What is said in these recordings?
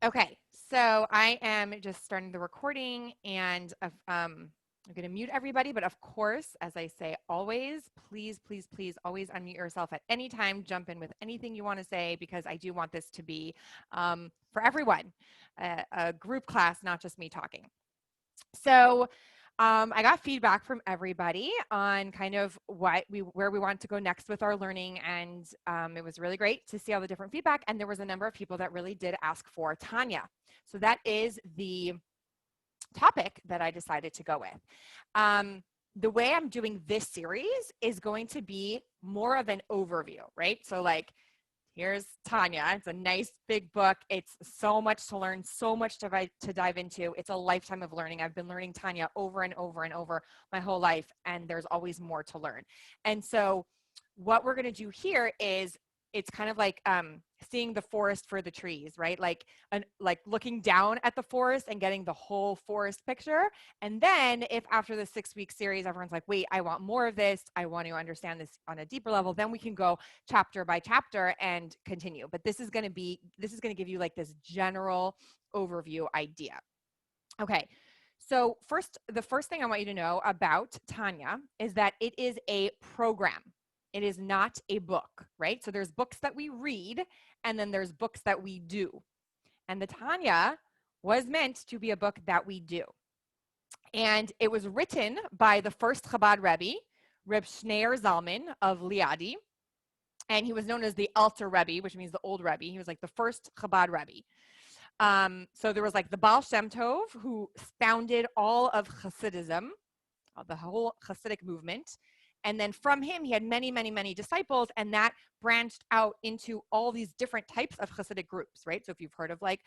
Okay, so I am just starting the recording and I'm going to mute everybody, but of course, as I say always, please, please, please always unmute yourself at any time, jump in with anything you want to say, because I do want this to be for everyone, a group class, not just me talking. So I got feedback from everybody on kind of where we want to go next with our learning, and it was really great to see all the different feedback. And there was a number of people that really did ask for Tanya. So that is the topic that I decided to go with. The way I'm doing this series is going to be more of an overview, right? So like, here's Tanya. It's a nice big book. It's so much to learn, so much to dive into. It's a lifetime of learning. I've been learning Tanya over and over and over my whole life, and there's always more to learn. And so what we're going to do here is it's kind of like seeing the forest for the trees, right? Like looking down at the forest and getting the whole forest picture. And then if after the 6-week series, everyone's like, wait, I want more of this, I want to understand this on a deeper level, then we can go chapter by chapter and continue. But this is going to give you like this general overview idea. Okay. So the first thing I want you to know about Tanya is that it is a program. It is not a book, right? So there's books that we read, and then there's books that we do. And the Tanya was meant to be a book that we do. And it was written by the first Chabad Rebbe, Reb Shneur Zalman of Liadi. And he was known as the Alter Rebbe, which means the old Rebbe. He was like the first Chabad Rebbe. So there was like the Baal Shem Tov, who founded all of Hasidism, the whole Hasidic movement. And then from him, he had many, many, many disciples, and that branched out into all these different types of Hasidic groups, right? So if you've heard of like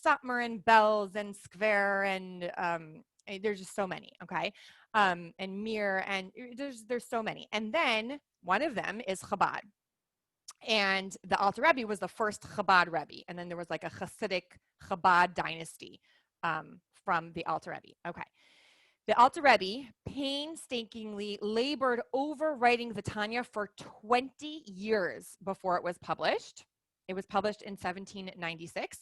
Satmar and Belz and Skver, and there's just so many, okay? And Mir, and there's so many. And then one of them is Chabad. And the Alter Rebbe was the first Chabad Rebbe. And then there was like a Hasidic Chabad dynasty from the Alter Rebbe. Okay. The Alter Rebbe painstakingly labored over writing the Tanya for 20 years before it was published. It was published in 1796.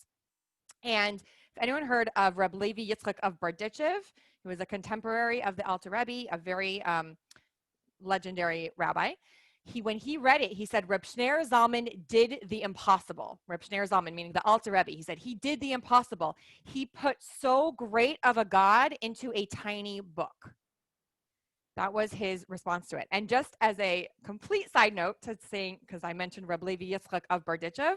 And if anyone heard of Reb Levi Yitzchak of Berditchev, who was a contemporary of the Alter Rebbe, a very legendary rabbi, when he read it, he said, Reb Shneur Zalman did the impossible. Reb Shneur Zalman, meaning the Alter Rebbe, he said, he did the impossible. He put so great of a God into a tiny book. That was his response to it. And just as a complete side note to saying, because I mentioned Reb Levi Yitzchak of Berditchev,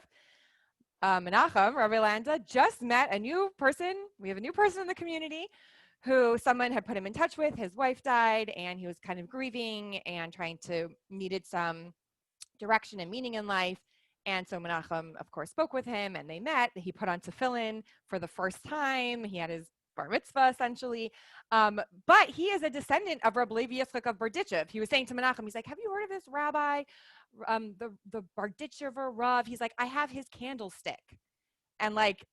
Menachem, Rabbi Landa, just met a new person. We have a new person in the community who someone had put him in touch with. His wife died, and he was kind of grieving and needed some direction and meaning in life. And so Menachem, of course, spoke with him, and they met. He put on tefillin for the first time. He had his bar mitzvah, essentially. But he is a descendant of Reb Levi Yitzchak of Berditchev. He was saying to Menachem, he's like, have you heard of this rabbi, the Berditchever Rav? He's like, I have his candlestick. And like,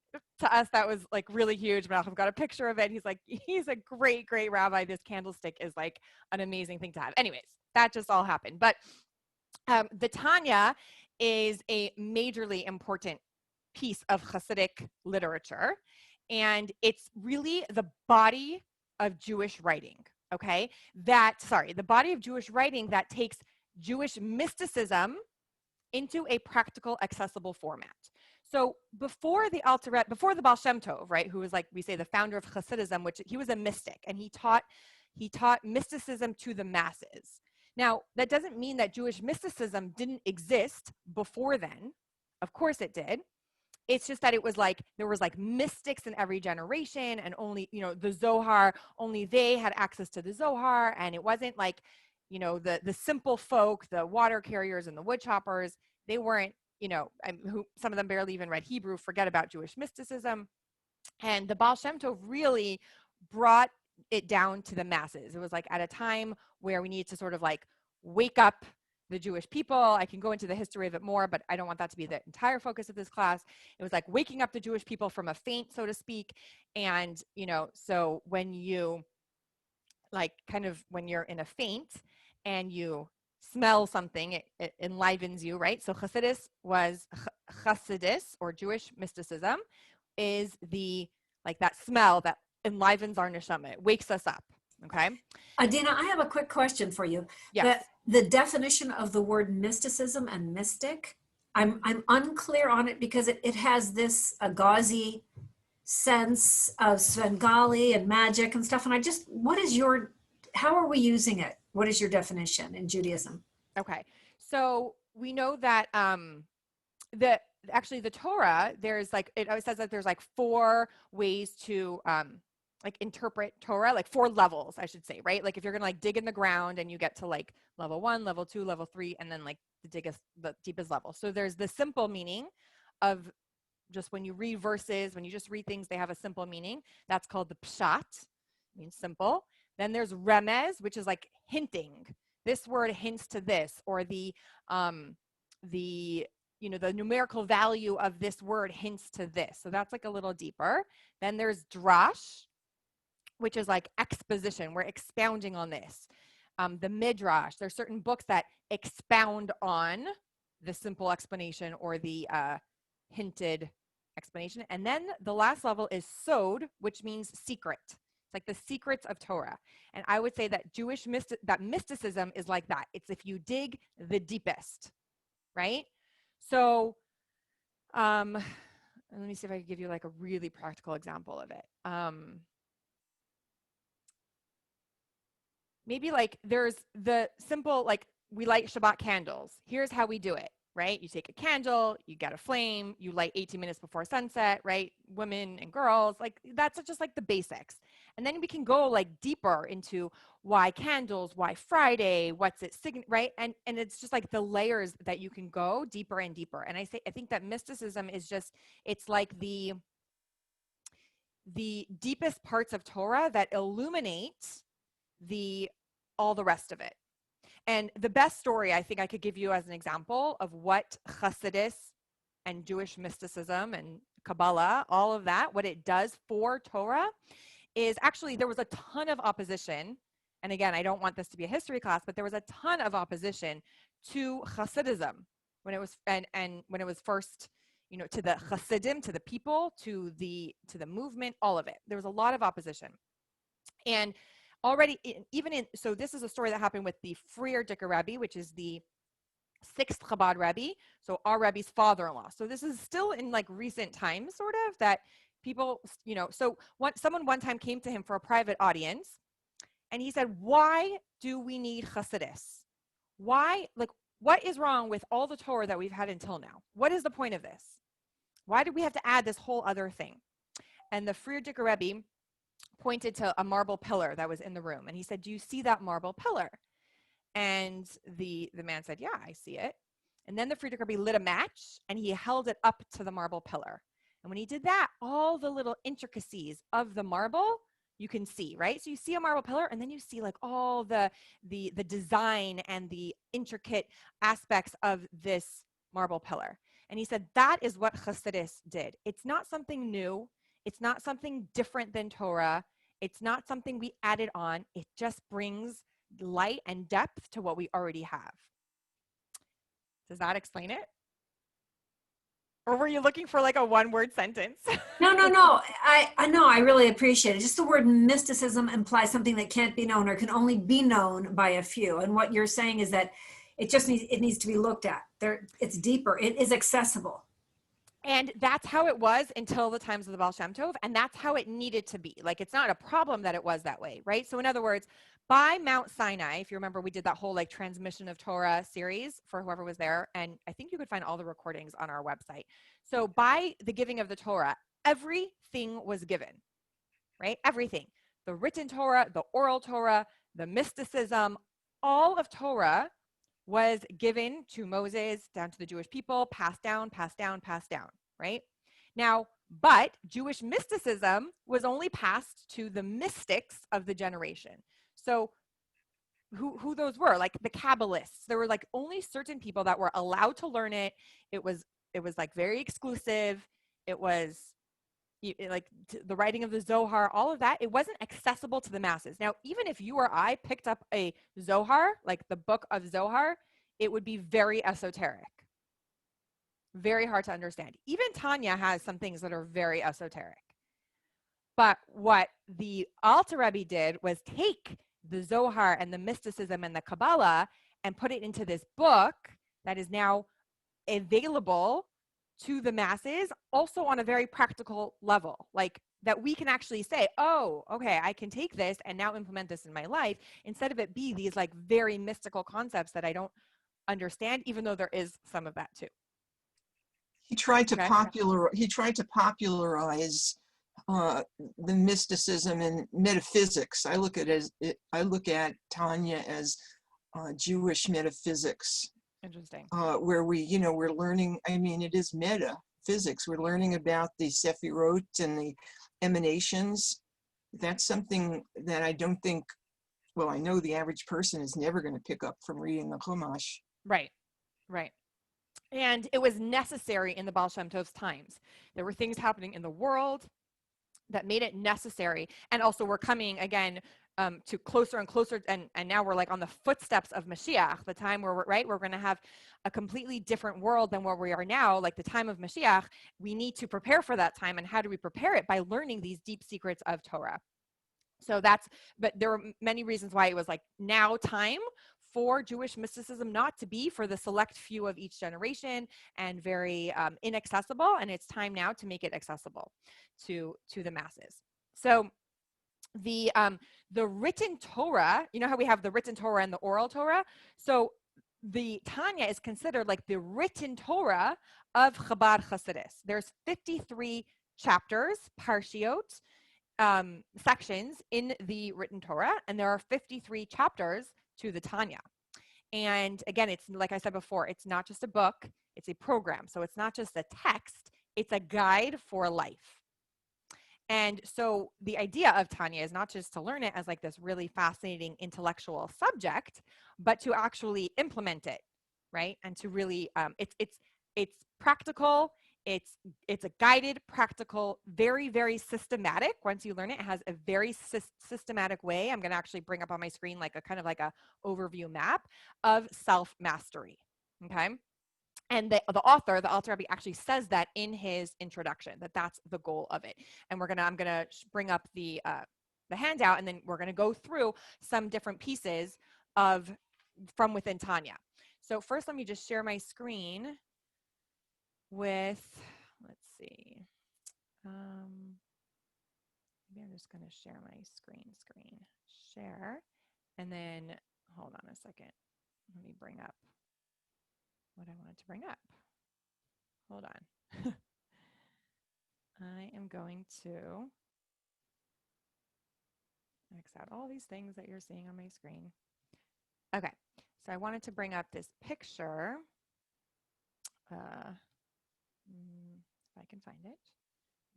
to us, that was like really huge. Menachem got a picture of it. He's like, he's a great, great rabbi. This candlestick is like an amazing thing to have. Anyways, that just all happened. But the Tanya is a majorly important piece of Hasidic literature. And it's really the body of Jewish writing, okay? The body of Jewish writing that takes Jewish mysticism into a practical, accessible format. So before the Baal Shem Tov, right, who was like, we say the founder of Hasidism, which he was a mystic, and he taught mysticism to the masses. Now, that doesn't mean that Jewish mysticism didn't exist before then. Of course it did. It's just that it was like, there was like mystics in every generation, and only, the Zohar, only they had access to the Zohar, and it wasn't like, the simple folk, the water carriers and the wood choppers, they weren't, some of them barely even read Hebrew, forget about Jewish mysticism. And the Baal Shem Tov really brought it down to the masses. It was like at a time where we needed to sort of like wake up the Jewish people. I can go into the history of it more, but I don't want that to be the entire focus of this class. It was like waking up the Jewish people from a faint, so to speak. And, so when you when you're in a faint and you smell something, it enlivens you, right? So Hasidus was Hasidus, or Jewish mysticism, is that smell that enlivens our neshama. It wakes us up. Okay. Adina, I have a quick question for you. Yes. The definition of the word mysticism and mystic, I'm unclear on it because it has this gauzy sense of Svengali and magic and stuff. And how are we using it? What is your definition in Judaism? Okay. So we know that the actually the Torah, there's it always says that there's 4 ways to interpret Torah, 4 levels, I should say, right? Like if you're gonna dig in the ground and you get to level 1, level 2, level 3, and then the deepest level. So there's the simple meaning of just when you read verses, when you just read things, they have a simple meaning. That's called the pshat, means simple. Then there's remez, which is like hinting. This word hints to this, or the numerical value of this word hints to this. So that's a little deeper. Then there's drash, which is like exposition. We're expounding on this. The midrash, there's certain books that expound on the simple explanation or the hinted explanation. And then the last level is sod, which means secret. It's like the secrets of Torah. And I would say that that mysticism is like that. It's if you dig the deepest, right? So let me see if I can give you a really practical example of it. Maybe there's the simple, we light Shabbat candles. Here's how we do it, right? You take a candle, you get a flame, you light 18 minutes before sunset, right? Women and girls, that's just the basics. And then we can go deeper into why candles, why Friday, what's it, right? And it's just the layers that you can go deeper and deeper. And I think that mysticism is it's like the deepest parts of Torah that illuminate all the rest of it. And the best story I think I could give you as an example of what Hasidus and Jewish mysticism and Kabbalah, all of that, what it does for Torah, is actually there was a ton of opposition. And again, I don't want this to be a history class, but there was a ton of opposition to Hasidism when it was and when it was first, to the Hasidim, to the people, to the movement, all of it. There was a lot of opposition. And already, so this is a story that happened with the Frierdiker Rebbe, which is the 6th Chabad Rebbe, so our Rebbe's father-in-law. So this is still in recent times, sort of, that people, someone one time came to him for a private audience, and he said, why do we need Hasidus? Why, what is wrong with all the Torah that we've had until now? What is the point of this? Why did we have to add this whole other thing? And the Frierdiker Rebbe pointed to a marble pillar that was in the room. And he said, do you see that marble pillar? And the man said, yeah, I see it. And then the Frierdiker Rebbe lit a match and he held it up to the marble pillar. And when he did that, all the little intricacies of the marble you can see, right? So you see a marble pillar and then you see all the design and the intricate aspects of this marble pillar. And he said, that is what Hasidus did. It's not something new. It's not something different than Torah. It's not something we added on. It just brings light and depth to what we already have. Does that explain it? Or were you looking for a one-word sentence? No. I know. I really appreciate it. Just the word mysticism implies something that can't be known or can only be known by a few. And what you're saying is that it needs to be looked at. It's deeper. It is accessible. And that's how it was until the times of the Baal Shem Tov, and that's how it needed to be. It's not a problem that it was that way, right? So in other words, by Mount Sinai, if you remember, we did that whole transmission of Torah series for whoever was there, and I think you could find all the recordings on our website. So by the giving of the Torah, everything was given, right? Everything. The written Torah, the oral Torah, the mysticism, all of Torah was given to Moses, down to the Jewish people, passed down, right? Now, but Jewish mysticism was only passed to the mystics of the generation. So who those were? The Kabbalists. There were only certain people that were allowed to learn it. It was very exclusive. It was the writing of the Zohar, all of that. It wasn't accessible to the masses. Now, even if you or I picked up a Zohar, the book of Zohar, it would be very esoteric. very hard to understand. Even Tanya has some things that are very esoteric. But what the Alter Rebbe did was take the Zohar and the mysticism and the Kabbalah and put it into this book that is now available to the masses, also on a very practical level, like that we can actually say, oh, okay, I can take this and now implement this in my life, instead of it be these like very mystical concepts that I don't understand, even though there is some of that too. He tried to Okay. popularize the mysticism and metaphysics. I look at Tanya as Jewish metaphysics. Interesting. Where we're learning. I mean, it is metaphysics. We're learning about the Sephirot and the emanations. That's something that I don't think. Well, I know the average person is never going to pick up from reading the Chumash. Right. Right. And it was necessary in the Baal Shem Tov's times. There were things happening in the world that made it necessary. And also we're coming again to closer and closer. And now we're like on the footsteps of Mashiach, the time where we're going to have a completely different world than where we are now, like the time of Mashiach. We need to prepare for that time. And how do we prepare it? By learning these deep secrets of Torah. So but there were many reasons why it was like now time for Jewish mysticism not to be for the select few of each generation and very inaccessible. And it's time now to make it accessible to the masses. So the written Torah, you know how we have the written Torah and the oral Torah? So the Tanya is considered like the written Torah of Chabad Hasidus. There's 53 chapters, parshiot, sections in the written Torah, and there are 53 chapters to the Tanya. And again, it's like I said before, it's not just a book, it's a program. So it's not just a text, it's a guide for life. And so the idea of Tanya is not just to learn it as like this really fascinating intellectual subject, but to actually implement it, right? And to really, it's practical. It's a guided, practical, very, very systematic. Once you learn it, it has a very systematic way. I'm going to actually bring up on my screen like a kind of like a overview map of self-mastery. Okay. And the author, the Alter Rebbe, actually says that in his introduction, that that's the goal of it. And I'm gonna bring up the handout, and then we're gonna go through some different pieces from within Tanya. So first, let me just share my screen with, let's see, maybe I'm just gonna share my screen, share, and then hold on a second. Let me bring up what I wanted to bring up. Hold on. I am going to X out all these things that you're seeing on my screen. Okay, so I wanted to bring up this picture. If I can find it.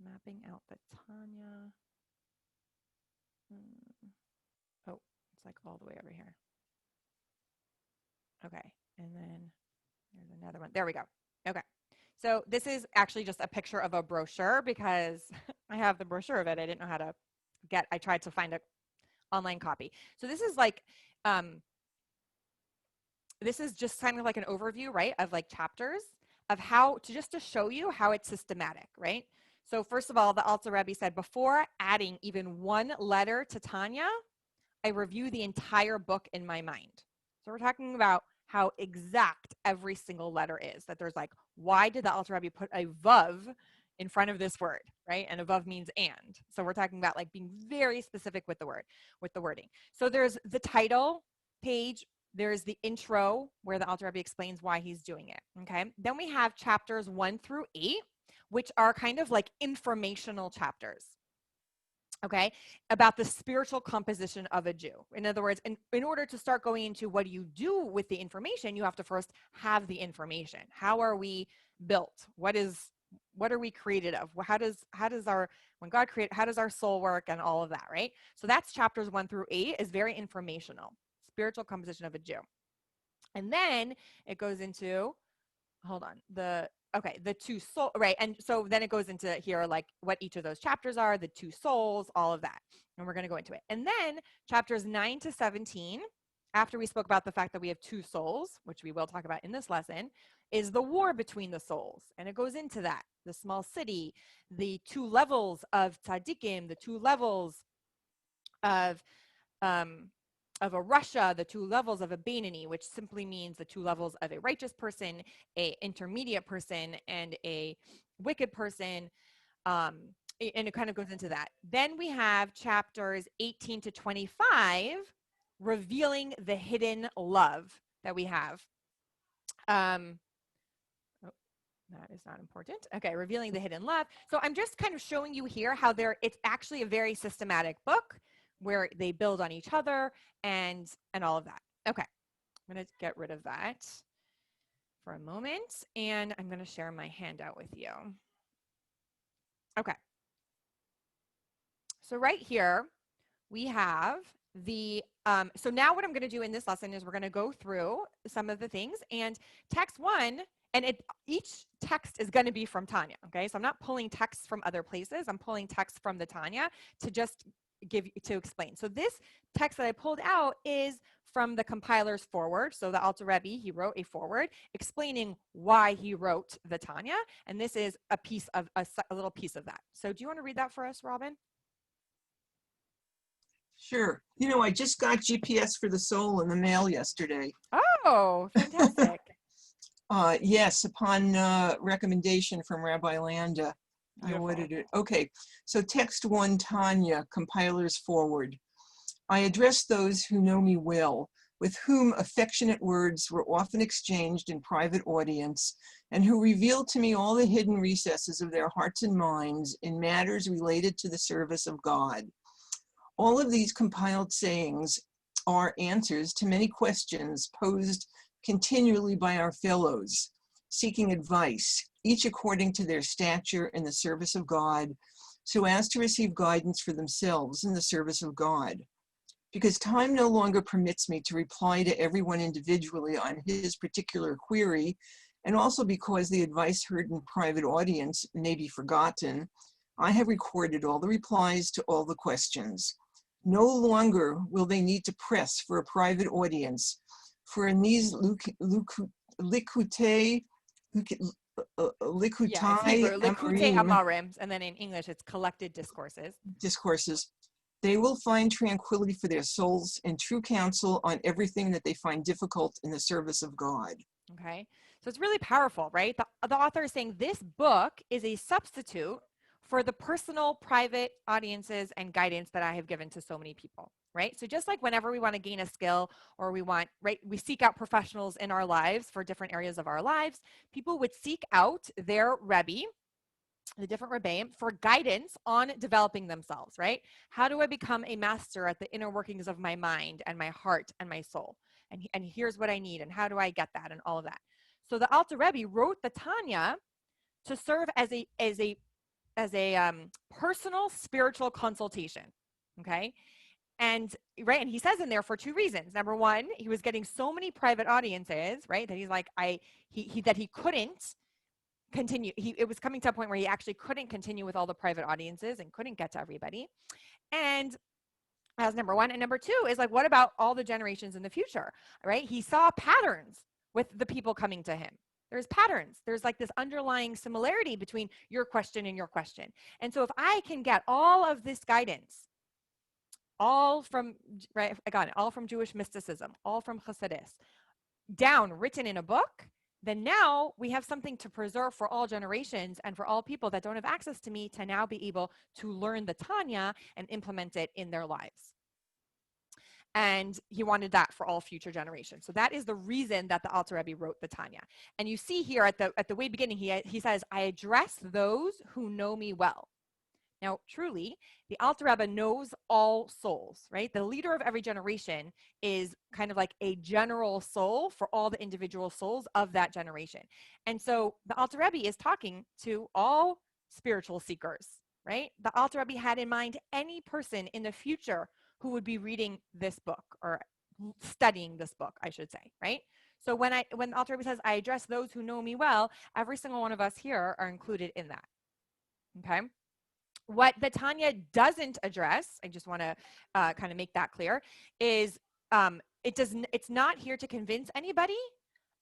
Mapping out the Tanya. Oh, it's like all the way over here. Okay, and then there's another one. There we go. Okay. So this is actually just a picture of a brochure because I have the brochure of it. I didn't know how to I tried to find an online copy. So this is like, this is just kind of like an overview, right, of like chapters of how to show you how it's systematic, right? So first of all, the Alter Rebbe said, before adding even one letter to Tanya, I review the entire book in my mind. So we're talking about how exact every single letter is, that there's like, why did the Alter Rebbe put a vav in front of this word, right? And a vav means and. So we're talking about like being very specific with the wording. So there's the title page, there's the intro where the Alter Rebbe explains why he's doing it, okay? Then we have chapters 1 through 8, which are kind of like informational chapters. Okay, about the spiritual composition of a Jew. In other words, in order to start going into what do you do with the information, you have to first have the information. How are we built? What are we created of? How does when God created, how does our soul work and all of that, right? So that's chapters 1 through 8 is very informational, spiritual composition of a Jew. And then it goes into, hold on, the two soul, right? And so then it goes into here, like what each of those chapters are, the two souls, all of that. And we're going to go into it. And then chapters 9 to 17, after we spoke about the fact that we have two souls, which we will talk about in this lesson, is the war between the souls. And it goes into that, the small city, the 2 levels of tzaddikim, the 2 levels of a Russia, the 2 levels of a Beinoni, which simply means the 2 levels of a righteous person, a intermediate person, and a wicked person. And it kind of goes into that. Then we have chapters 18 to 25, revealing the hidden love that we have. That is not important. Okay, revealing the hidden love. So I'm just kind of showing you here how it's actually a very systematic book where they build on each other and all of that. Okay, I'm going to get rid of that for a moment, and I'm going to share my handout with you. Okay. So right here, we have the, so now what I'm going to do in this lesson is we're going to go through some of the things, and text 1, and each text is going to be from Tanya, okay? So I'm not pulling texts from other places. I'm pulling texts from the Tanya to just to explain. So this text that I pulled out is from the compiler's foreword. So the Alter Rebbe, he wrote a foreword explaining why he wrote the Tanya, and this is a piece of a little piece of that. So do you want to read that for us, Robin? Sure. You know, I just got GPS for the soul in the mail yesterday. Oh, fantastic. Yes, upon recommendation from Rabbi Landa, I ordered it. Okay, so text 1, Tanya, compiler's forward. I address those who know me well, with whom affectionate words were often exchanged in private audience, and who revealed to me all the hidden recesses of their hearts and minds in matters related to the service of God. All of these compiled sayings are answers to many questions posed continually by our fellows, seeking advice, each according to their stature in the service of God, so as to receive guidance for themselves in the service of God. Because time no longer permits me to reply to everyone individually on his particular query, and also because the advice heard in private audience may be forgotten, I have recorded all the replies to all the questions. No longer will they need to press for a private audience, for in these Likutei Amarim, and then in English it's collected discourses, they will find tranquility for their souls and true counsel on everything that they find difficult in the service of God. Okay, so it's really powerful, right? The author is saying this book is a substitute for the personal, private audiences and guidance that I have given to so many people, right? So just like whenever we want to gain a skill or we want, right, we seek out professionals in our lives for different areas of our lives, people would seek out their Rebbe, the different Rebbeim, for guidance on developing themselves, right? How do I become a master at the inner workings of my mind and my heart and my soul? And here's what I need, and how do I get that, and all of that. So the Alter Rebbe wrote the Tanya to serve as a personal spiritual consultation, okay? And right, and he says in there for 2 reasons. Number 1, he was getting so many private audiences, right, that he's like, that he couldn't continue. It was coming to a point where he actually couldn't continue with all the private audiences and couldn't get to everybody. And as number 1, and number 2 is like, what about all the generations in the future, right? He saw patterns with the people coming to him. There's patterns. There's like this underlying similarity between your question and your question. And so if I can get all of this guidance, all from, right, I got it, all from Jewish mysticism, all from Hasidus, down, written in a book, then now we have something to preserve for all generations and for all people that don't have access to me to now be able to learn the Tanya and implement it in their lives. And he wanted that for all future generations. So that is the reason that the Alter Rebbe wrote the Tanya. And you see here at the way beginning, he says, I address those who know me well. Now, truly, the Alter Rebbe knows all souls, right? The leader of every generation is kind of like a general soul for all the individual souls of that generation. And so the Alter Rebbe is talking to all spiritual seekers, right? The Alter Rebbe had in mind any person in the future who would be reading this book or studying this book, I should say, right? So when the Alter Rebbe says, I address those who know me well, every single one of us here are included in that, okay? What the Tanya doesn't address, I just want to kind of make that clear, is it's not here to convince anybody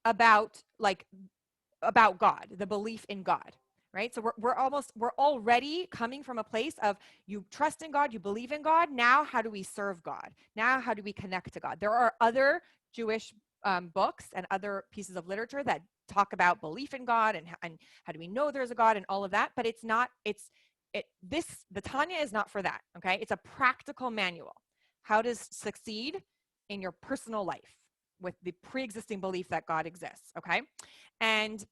about like about God, the belief in God, right? So we're already coming from a place of you trust in God, you believe in God. Now, how do we serve God? Now, how do we connect to God? There are other Jewish books and other pieces of literature that talk about belief in God and how do we know there's a God and all of that, but it's not, the Tanya is not for that, okay? It's a practical manual. How to succeed in your personal life with the pre-existing belief that God exists, okay? And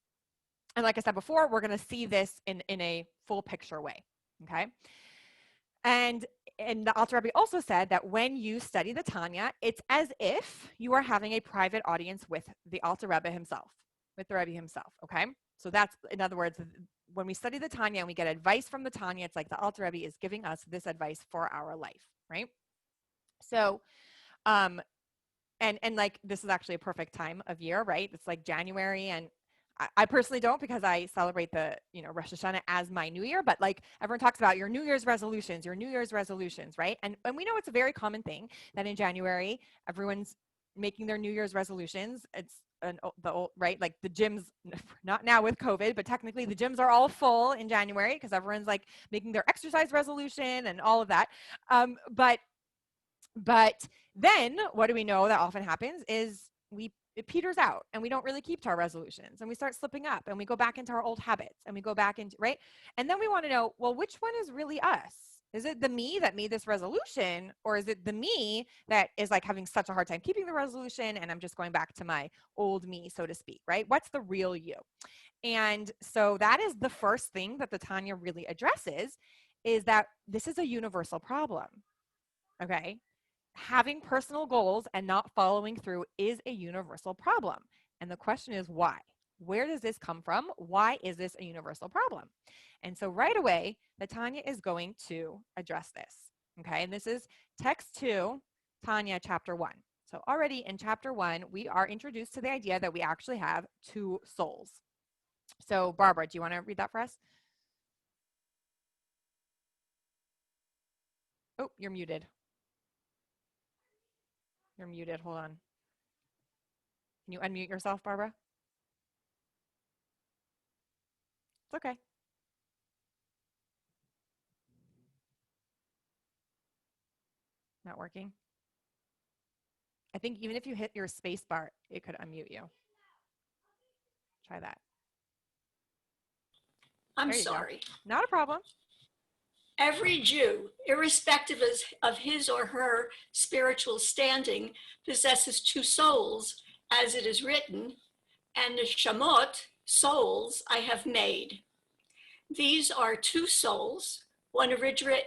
like I said before, we're going to see this in a full picture way, okay? And the Alter Rebbe also said that when you study the Tanya, it's as if you are having a private audience with the Alter Rebbe himself, with the Rebbe himself, okay? So that's, in other words, when we study the Tanya and we get advice from the Tanya, it's like the Alter Rebbe is giving us this advice for our life, right? So, and like this is actually a perfect time of year, right? It's like January, and I personally don't, because I celebrate the Rosh Hashanah as my New Year, but like everyone talks about your New Year's resolutions, right? And we know it's a very common thing that in January everyone's making their New Year's resolutions. It's the old, right? Like the gyms, not now with COVID, but technically the gyms are all full in January because everyone's like making their exercise resolution and all of that. But then what do we know that often happens is it peters out and we don't really keep to our resolutions and we start slipping up and we go back into our old habits and we go back into, right? And then we want to know, well, which one is really us? Is it the me that made this resolution, or is it the me that is like having such a hard time keeping the resolution and I'm just going back to my old me, so to speak, right? What's the real you? And so that is the first thing that the Tanya really addresses, is that this is a universal problem, okay? Having personal goals and not following through is a universal problem. And the question is why? Where does this come from? Why is this a universal problem? And so right away, the Tanya is going to address this. Okay, and this is text 2, Tanya chapter 1. So already in chapter 1, we are introduced to the idea that we actually have two souls. So Barbara, do you want to read that for us? Oh, you're muted. You're muted. Hold on. Can you unmute yourself, Barbara? It's okay. Not working. I think even if you hit your space bar, it could unmute you. Try that. I'm There you go. sorry. Not a problem. Every Jew, irrespective of his or her spiritual standing, possesses two souls, as it is written, and the Shamot, souls, I have made. These are two souls. One originates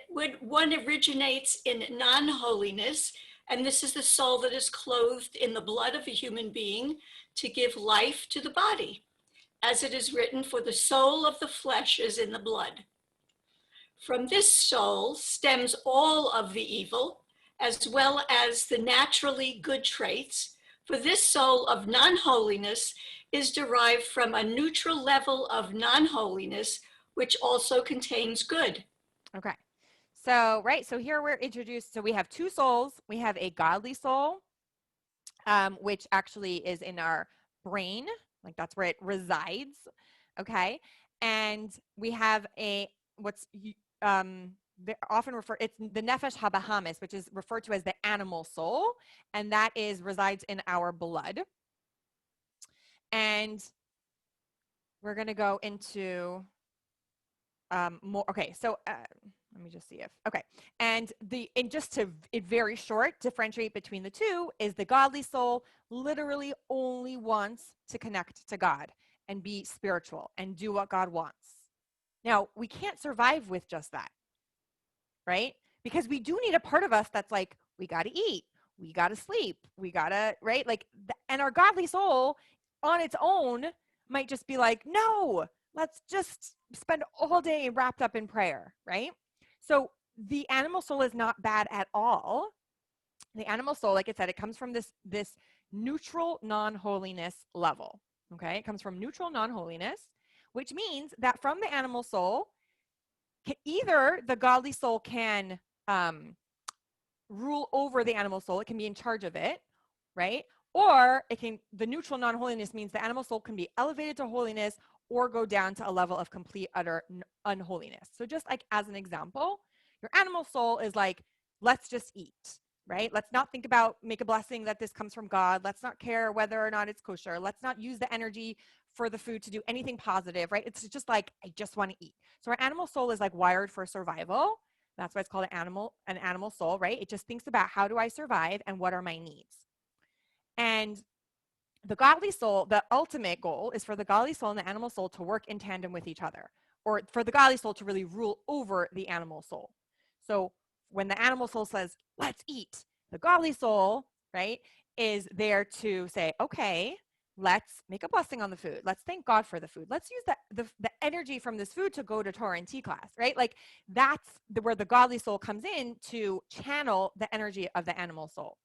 in non-holiness, and this is the soul that is clothed in the blood of a human being to give life to the body. As it is written, for the soul of the flesh is in the blood. From this soul stems all of the evil, as well as the naturally good traits, for this soul of non-holiness is derived from a neutral level of non-holiness, which also contains good. Okay. So, right. So here we're introduced. So we have two souls. We have a godly soul, which actually is in our brain. Like that's where it resides. Okay. And we have they're often referred, it's the nefesh habahamis, which is referred to as the animal soul, and that resides in our blood. And we're going to go into more. Okay, so let me just see if, okay. And just to very short, differentiate between the two is the godly soul literally only wants to connect to God and be spiritual and do what God wants. Now, we can't survive with just that, right? Because we do need a part of us that's like, we got to eat, we got to sleep, we got to, right? Like, and our godly soul on its own might just be like, no, let's just spend all day wrapped up in prayer, right? So the animal soul is not bad at all. The animal soul, like I said, it comes from this neutral non-holiness level, okay? It comes from neutral non-holiness, which means that from the animal soul, either the godly soul can rule over the animal soul, it can be in charge of it, right? Or the neutral non-holiness means the animal soul can be elevated to holiness or go down to a level of complete, utter unholiness. So just like as an example, your animal soul is like, let's just eat, right? Let's not think about, make a blessing that this comes from God. Let's not care whether or not it's kosher. Let's not use the energy for the food to do anything positive, right? It's just like, I just want to eat. So our animal soul is like wired for survival. That's why it's called an animal soul, right? It just thinks about how do I survive and what are my needs. And the godly soul, the ultimate goal is for the godly soul and the animal soul to work in tandem with each other, or for the godly soul to really rule over the animal soul. So when the animal soul says, let's eat, the godly soul, right, is there to say, okay, let's make a blessing on the food. Let's thank God for the food. Let's use the energy from this food to go to Torah and Tea class, right? Like that's where the godly soul comes in to channel the energy of the animal soul.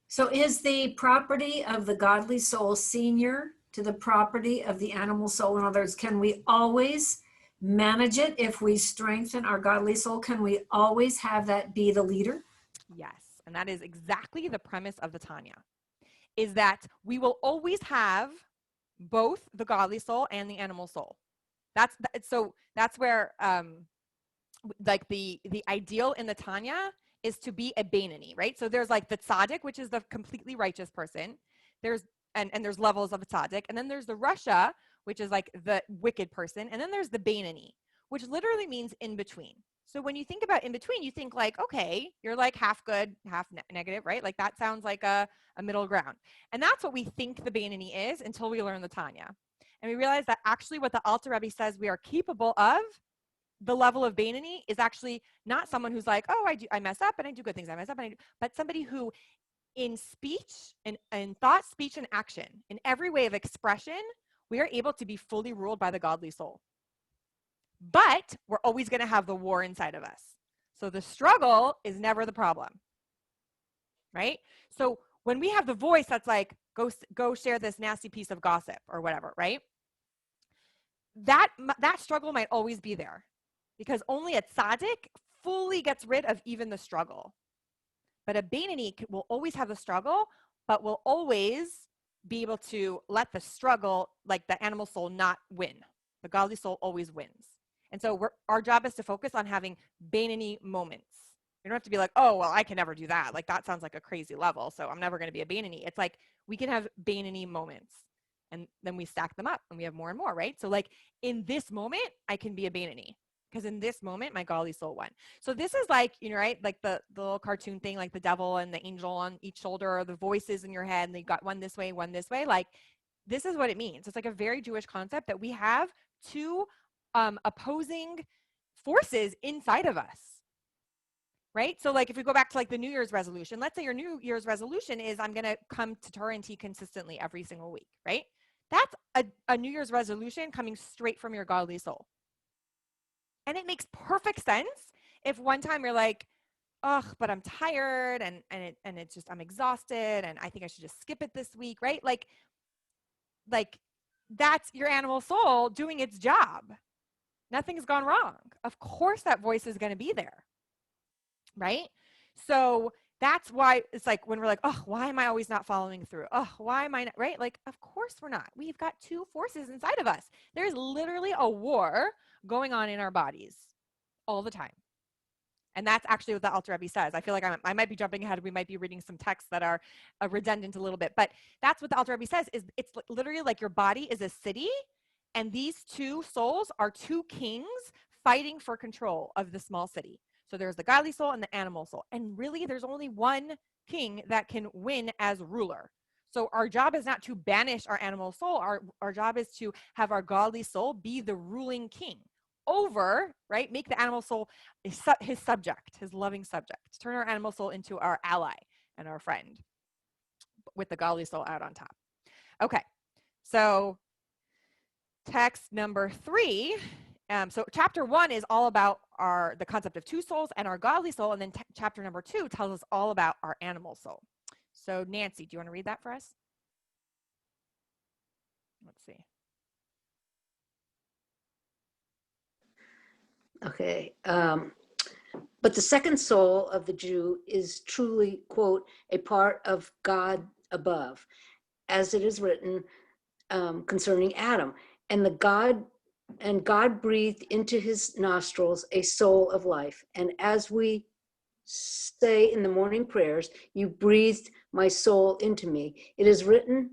So is the property of the godly soul senior to the property of the animal soul? In other words, can we always manage it if we strengthen our godly soul? Can we always have that be the leader? Yes, and that is exactly the premise of the Tanya, is that we will always have both the godly soul and the animal soul. That's where like the ideal in the Tanya is to be a Bainani, right? So there's like the tzaddik, which is the completely righteous person. And there's levels of a tzaddik, and then there's the Rasha, which is like the wicked person, and then there's the Bainani, which literally means in between. So when you think about in between, you think like, okay, you're like half good, half negative, right? Like that sounds like a middle ground. And that's what we think the Bainani is until we learn the Tanya. And we realize that actually what the Alter Rebbe says we are capable of, the level of Bainani, is actually not someone who's like, oh, I mess up and I do good things, I mess up and I do, but somebody who in speech and thought, speech, and action, in every way of expression, we are able to be fully ruled by the godly soul. But we're always going to have the war inside of us. So the struggle is never the problem, right? So when we have the voice that's like, go share this nasty piece of gossip or whatever, right? That struggle might always be there, because only a tzaddik fully gets rid of even the struggle. But a Bainani will always have the struggle, but will always be able to let the struggle, like the animal soul, not win. The godly soul always wins. And so our job is to focus on having Bainani moments. You don't have to be like, oh, well, I can never do that. Like that sounds like a crazy level, so I'm never going to be a Bainani. It's like we can have Bainani moments, and then we stack them up and we have more and more, right? So like in this moment, I can be a Bainani, because in this moment, my godly soul won. So this is like, right, like the little cartoon thing, like the devil and the angel on each shoulder, or the voices in your head, and they got one this way, one this way. Like this is what it means. It's like a very Jewish concept that we have two opposing forces inside of us, right? So like if we go back to like the New Year's resolution, let's say your New Year's resolution is I'm going to come to Torah and Tea consistently every single week, right? That's a New Year's resolution coming straight from your godly soul. And it makes perfect sense if one time you're like, ugh, but I'm tired and it's just, I'm exhausted and I think I should just skip it this week, right? Like that's your animal soul doing its job. Nothing's gone wrong. Of course that voice is going to be there, right? So that's why it's like when we're like, oh, why am I always not following through? Oh, why am I not, right? Like, of course we're not. We've got two forces inside of us. There's literally a war going on in our bodies all the time. And that's actually what the Alter Rebbe says. I feel like I might be jumping ahead. We might be reading some texts that are redundant a little bit. But that's what the Alter Rebbe says, is it's literally like your body is a city, and these two souls are two kings fighting for control of the small city. So there's the godly soul and the animal soul. And really, there's only one king that can win as ruler. So our job is not to banish our animal soul. Our job is to have our godly soul be the ruling king over, right? Make the animal soul his subject, his loving subject. Turn our animal soul into our ally and our friend, with the godly soul out on top. Okay, so text number 3. So chapter 1 is all about the concept of two souls and our godly soul, and then chapter number 2 tells us all about our animal soul. So Nancy, do you want to read that for us? Let's see. Okay. But the second soul of the Jew is truly, quote, a part of God above, as it is written concerning Adam. And God breathed into his nostrils a soul of life. And as we say in the morning prayers, you breathed my soul into me. It is written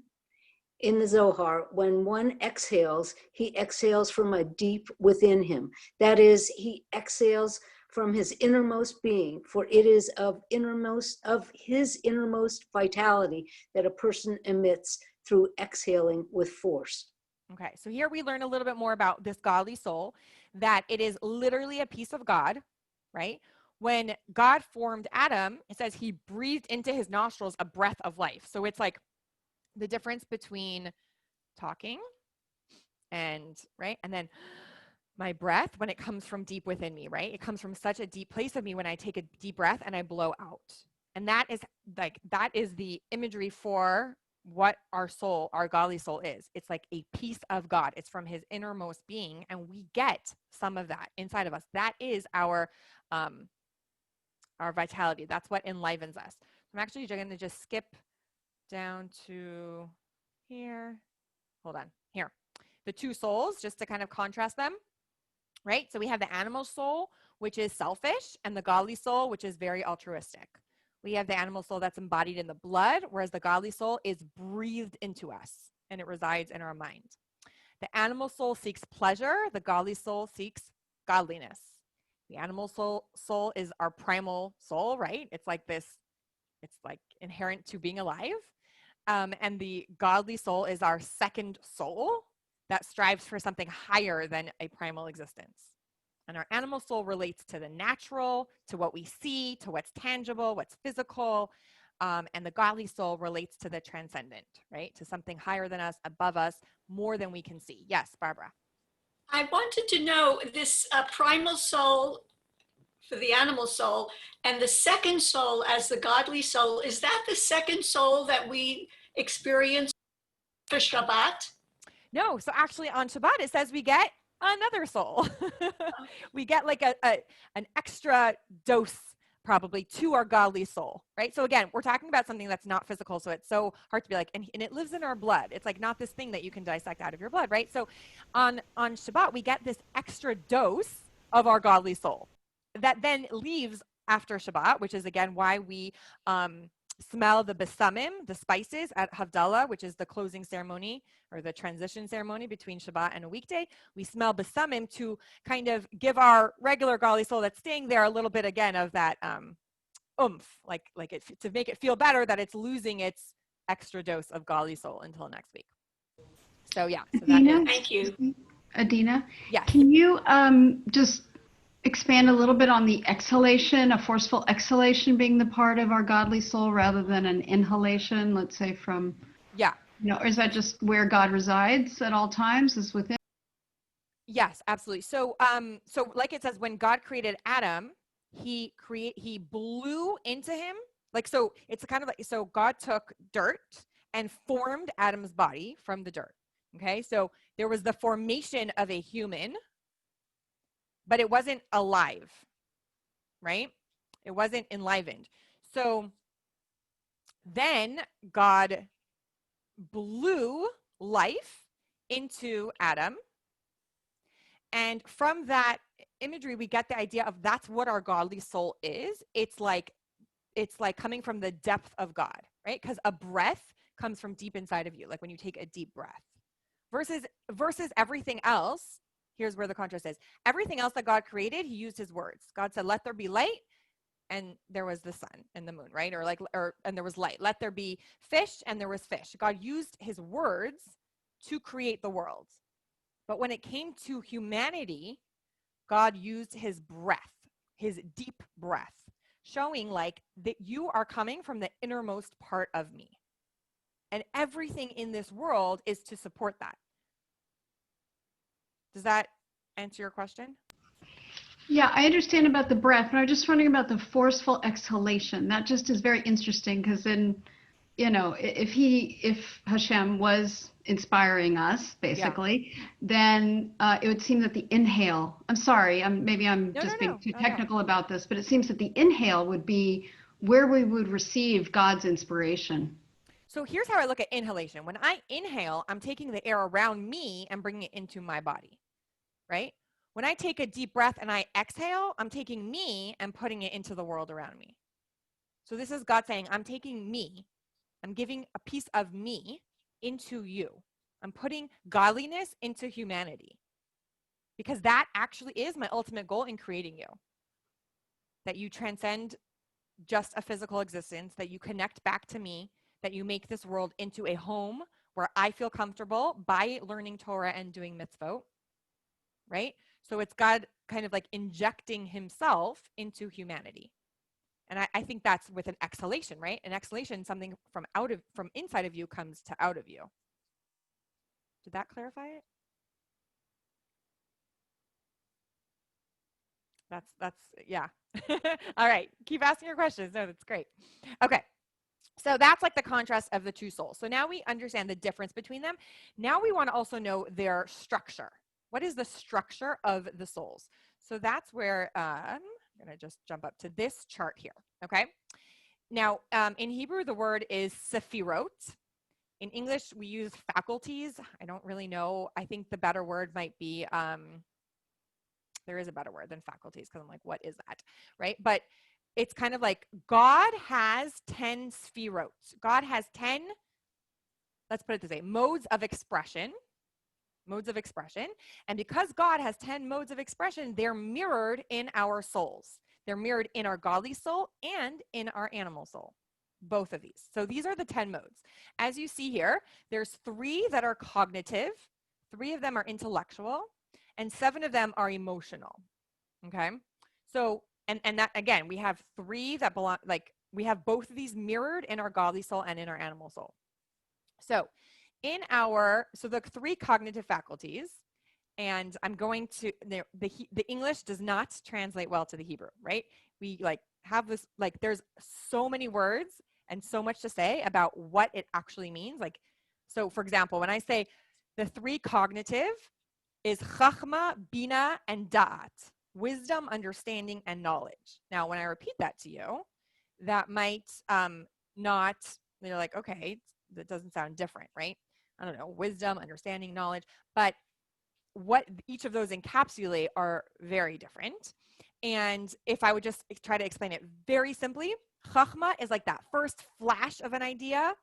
in the Zohar, when one exhales, he exhales from a deep within him. That is, he exhales from his innermost being, for it is of his innermost vitality that a person emits through exhaling with force. Okay, so here we learn a little bit more about this godly soul, that it is literally a piece of God, right? When God formed Adam, it says he breathed into his nostrils a breath of life. So it's like the difference between talking and, right? And then my breath, when it comes from deep within me, right? It comes from such a deep place of me when I take a deep breath and I blow out. And that is the imagery for what our soul, our godly soul is. It's like a piece of God. It's from his innermost being, and we get some of that inside of us. That is our vitality. That's what enlivens us. I'm actually going to just skip down to here. Hold on, here. The two souls, just to kind of contrast them, right? So we have the animal soul, which is selfish, and the godly soul, which is very altruistic. We have the animal soul that's embodied in the blood, whereas the godly soul is breathed into us, and it resides in our mind. The animal soul seeks pleasure. The godly soul seeks godliness. The animal soul is our primal soul, right? It's like this, it's like inherent to being alive. And the godly soul is our second soul that strives for something higher than a primal existence. And our animal soul relates to the natural, to what we see, to what's tangible, what's physical. And the godly soul relates to the transcendent, right? To something higher than us, above us, more than we can see. Yes, Barbara. I wanted to know this primal soul for the animal soul and the second soul as the godly soul. Is that the second soul that we experience for Shabbat? No, so actually on Shabbat, it says we get another soul. We get like an extra dose probably to our godly soul, right? So again, we're talking about something that's not physical, so it's so hard to be like, and it lives in our blood. It's like not this thing that you can dissect out of your blood, right? So on Shabbat, we get this extra dose of our godly soul that then leaves after Shabbat, which is again why we smell the besamim, the spices at Havdalah, which is the closing ceremony or the transition ceremony between Shabbat and a weekday. We smell besamim to kind of give our regular godly soul that's staying there a little bit again of that oomph, like it to make it feel better that it's losing its extra dose of godly soul until next week. So yeah, so that is, Thank you. Adina, yes. can you just expand a little bit on the exhalation, a forceful exhalation being the part of our godly soul rather than an inhalation, let's say from, Yeah. or is that just where God resides at all times, is within? Yes, absolutely. So so like it says, when God created Adam, he blew into him. Like, so it's kind of like, so God took dirt and formed Adam's body from the dirt. Okay. So there was the formation of a human, but it wasn't alive, right? It wasn't enlivened. So then God blew life into Adam. And from that imagery, we get the idea of that's what our godly soul is. It's like coming from the depth of God, right? Because a breath comes from deep inside of you, like when you take a deep breath. Versus everything else, here's where the contrast is. Everything else that God created, he used his words. God said, let there be light, and there was the sun and the moon, right? And there was light. Let there be fish, and there was fish. God used his words to create the world. But when it came to humanity, God used his breath, his deep breath, showing like that you are coming from the innermost part of me. And everything in this world is to support that. Does that answer your question? Yeah, I understand about the breath, but I'm just wondering about the forceful exhalation. That just is very interesting because then, if Hashem was inspiring us, basically, then it would seem that the inhale, I'm sorry, maybe I'm just being too technical about this, but it seems that the inhale would be where we would receive God's inspiration. So here's how I look at inhalation. When I inhale, I'm taking the air around me and bringing it into my body, right? When I take a deep breath and I exhale, I'm taking me and putting it into the world around me. So this is God saying, I'm taking me, I'm giving a piece of me into you. I'm putting godliness into humanity, because that actually is my ultimate goal in creating you. That you transcend just a physical existence, that you connect back to me, that you make this world into a home where I feel comfortable by learning Torah and doing mitzvot, right? So it's God kind of like injecting himself into humanity. And I think that's with an exhalation, right? An exhalation, something from inside of you comes to out of you. Did that clarify it? That's yeah. All right, keep asking your questions. No, that's great. Okay. So that's like the contrast of the two souls. So now we understand the difference between them. Now we want to also know their structure. What is the structure of the souls? So that's where I'm going to just jump up to this chart here. Okay. Now, in Hebrew, the word is sephirot. In English, we use faculties. I don't really know. I think the better word might be, there is a better word than faculties, because I'm like, what is that? Right. But it's kind of like God has 10 sephirot. God has 10, let's put it this way, modes of expression. And because God has 10 modes of expression, they're mirrored in our souls. They're mirrored in our godly soul and in our animal soul, both of these. So these are the 10 modes. As you see here, there's 3 that are cognitive, 3 of them are intellectual, and 7 of them are emotional. Okay. So, and that, again, we have 3 that belong, like we have both of these mirrored in our godly soul and in our animal soul. So so the 3 cognitive faculties, and I'm going to, the English does not translate well to the Hebrew, right? We like have this, like there's so many words and so much to say about what it actually means. Like, so for example, when I say the 3 cognitive is chachma, bina, and da'at. Wisdom, understanding, and knowledge. Now, when I repeat that to you, that might not, you're like, okay, that doesn't sound different, right? I don't know, wisdom, understanding, knowledge, but what each of those encapsulate are very different. And if I would just try to explain it very simply, chachma is like that first flash of an idea.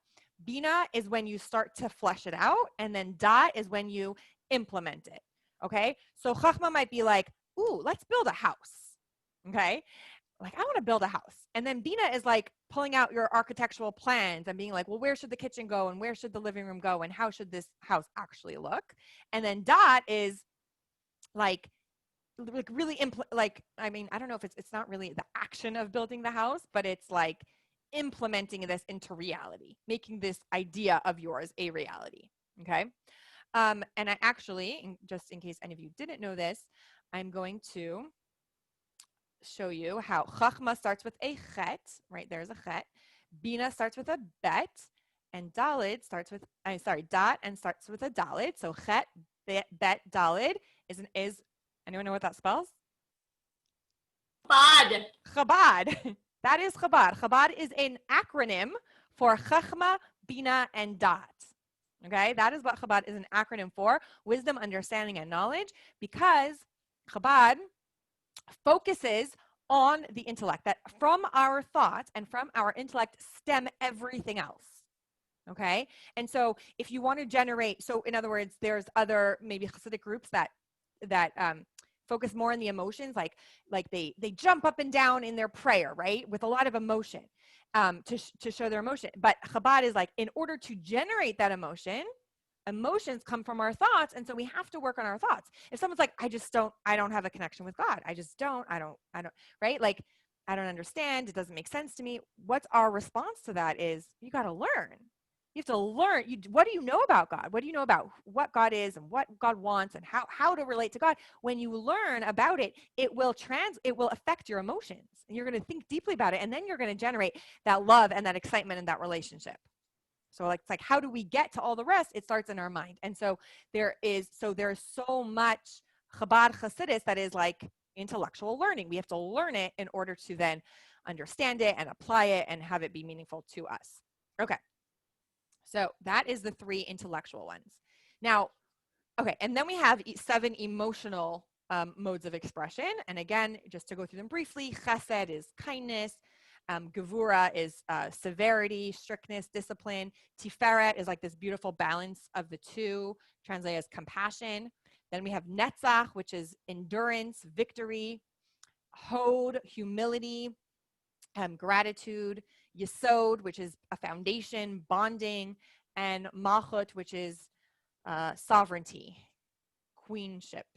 Bina is when you start to flesh it out, and then da'at is when you implement it. Okay, so chachma might be like, ooh, let's build a house. Okay, like I want to build a house. And then bina is like pulling out your architectural plans and being like, well, where should the kitchen go, and where should the living room go, and how should this house actually look? And then da'at is like really like, I mean, I don't know if it's not really the action of building the house, but it's like implementing this into reality, making this idea of yours a reality. Okay. And I actually, just in case any of you didn't know this, I'm going to show you how chachma starts with a chet, right? There's a chet. Bina starts with a bet, and dalid starts with, dot and starts with a dalid. So chet, bet, dalid is anyone know what that spells? Chabad. Chabad. That is Chabad. Chabad is an acronym for chachma, bina, and dot. Okay, that is what Chabad is an acronym for: wisdom, understanding, and knowledge, because Chabad focuses on the intellect, that from our thoughts and from our intellect stem everything else. Okay, and so if you want to generate, so in other words, there's other maybe Hasidic groups that focus more on the emotions, like they jump up and down in their prayer, right, with a lot of emotion. To show their emotion. But Chabad is like, in order to generate that emotion, emotions come from our thoughts, and so we have to work on our thoughts. If someone's like, I don't have a connection with God, I don't, right? Like, I don't understand, it doesn't make sense to me. What's our response to that is, you got to learn. You have to learn. What do you know about God? What do you know about what God is and what God wants and how to relate to God? When you learn about it, it will affect your emotions. And you're going to think deeply about it. And then you're going to generate that love and that excitement in that relationship. So it's like, how do we get to all the rest? It starts in our mind. And so there's so much Chabad Hasidus that is like intellectual learning. We have to learn it in order to then understand it and apply it and have it be meaningful to us. Okay. So that is the 3 intellectual ones. Now, okay, and then we have 7 emotional modes of expression. And again, just to go through them briefly, chesed is kindness, gevura is severity, strictness, discipline. Tiferet is like this beautiful balance of the two, translated as compassion. Then we have netzach, which is endurance, victory. Hod, humility, gratitude. Yesod, which is a foundation, bonding. And malchut, which is sovereignty, queenship,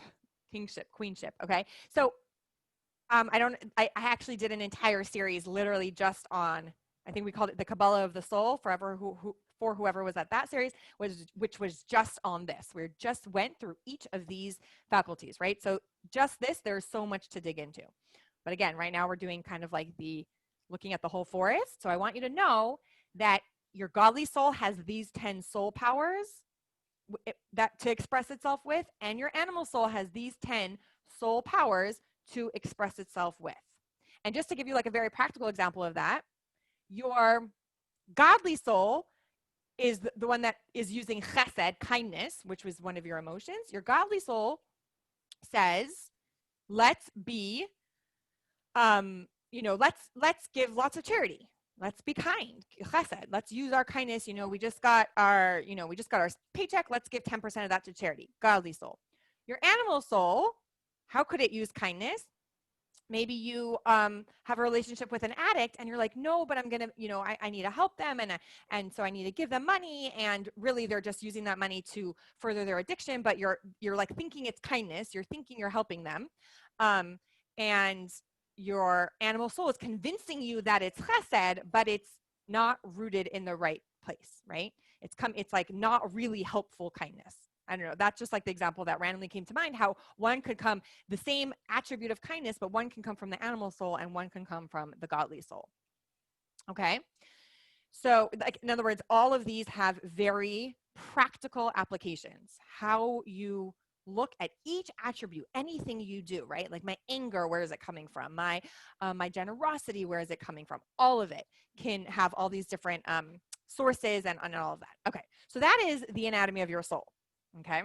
kingship, queenship. Okay, so I actually did an entire series literally just on, I think we called it the Kabbalah of the Soul, for whoever was at that series, which was just on this. We just went through each of these faculties, right? So just this, there's so much to dig into. But again, right now we're doing kind of like looking at the whole forest. So I want you to know that your godly soul has these 10 soul powers that to express itself with, and your animal soul has these 10 soul powers to express itself with. And just to give you like a very practical example of that, your godly soul is the one that is using chesed, kindness, which was one of your emotions. Your godly soul says, let's be, let's give lots of charity. Let's be kind, chesed. Let's use our kindness. We just got our paycheck. Let's give 10% of that to charity. Godly soul. Your animal soul, how could it use kindness? Maybe you have a relationship with an addict and you're like, no, but I'm going to, I need to help them. And so I need to give them money. And really they're just using that money to further their addiction. But you're like thinking it's kindness. You're thinking you're helping them. And your animal soul is convincing you that it's chesed, but it's not rooted in the right place, right? It's like not really helpful kindness. I don't know. That's just like the example that randomly came to mind, how one could come, the same attribute of kindness, but one can come from the animal soul and one can come from the godly soul. Okay. So like, in other words, all of these have very practical applications. How you look at each attribute, anything you do, right? Like my anger, where is it coming from? My generosity, where is it coming from? All of it can have all these different sources and all of that. Okay, so that is the anatomy of your soul. Okay,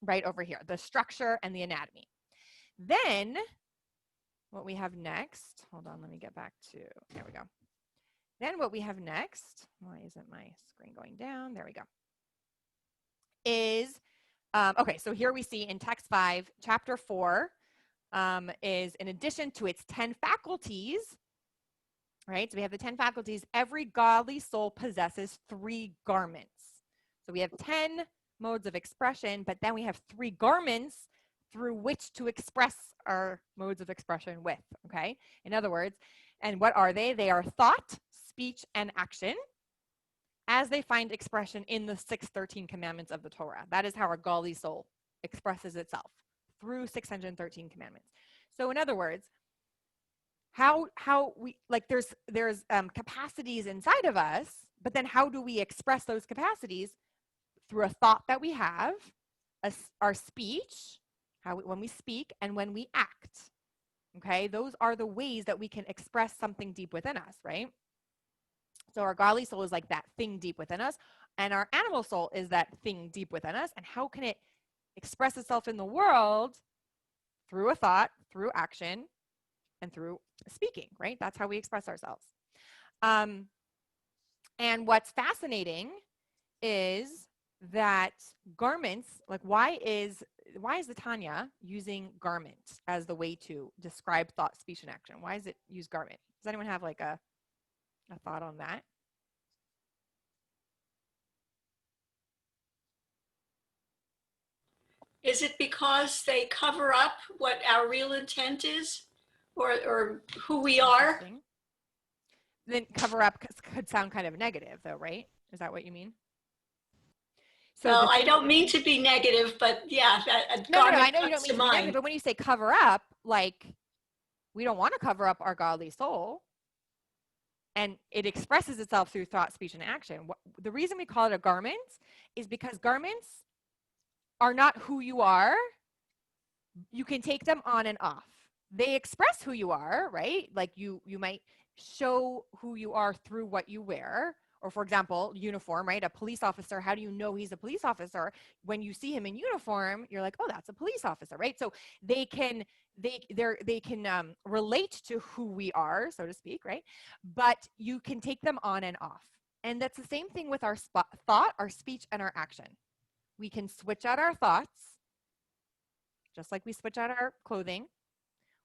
right over here, the structure and the anatomy. Then what we have next, hold on, let me get back to, there we go. Then what we have next, why isn't my screen going down? There we go. Is, okay, so here we see in text 5, chapter 4 is in addition to its 10 faculties, right? So we have the 10 faculties. Every godly soul possesses 3 garments. So we have 10 modes of expression, but then we have 3 garments through which to express our modes of expression with, okay? In other words, and what are they? They are thought, speech, and action as they find expression in the 613 commandments of the Torah. That is how our godly soul expresses itself, through 613 commandments. So in other words, how we, like there's capacities inside of us, but then how do we express those capacities? Through a thought that we have, our speech, when we speak, and when we act. Okay, those are the ways that we can express something deep within us, right? So our godly soul is like that thing deep within us, and our animal soul is that thing deep within us. And how can it express itself in the world? Through a thought, through action, and through speaking, right? That's how we express ourselves. And what's fascinating is that garments, like why is the Tanya using garment as the way to describe thought, speech, and action? Why does it use garment? Does anyone have like a thought on that? Is it because they cover up what our real intent is, or who we are? Then cover up could sound kind of negative though, right? Is that what you mean? So well, I don't mean to be negative, but yeah, no, I know you don't mean to be negative, but when you say cover up, like we don't want to cover up our godly soul, and it expresses itself through thought, speech, and action. The reason we call it a garment is because garments are not who you are. You can take them on and off. They express who you are, right? Like you might show who you are through what you wear, Or for example, uniform, right? A police officer, how do you know he's a police officer? When you see him in uniform, you're like, oh, that's a police officer, right? So they can relate to who we are, so to speak, right? But you can take them on and off. And that's the same thing with our thought, our speech, and our action. We can switch out our thoughts, just like we switch out our clothing.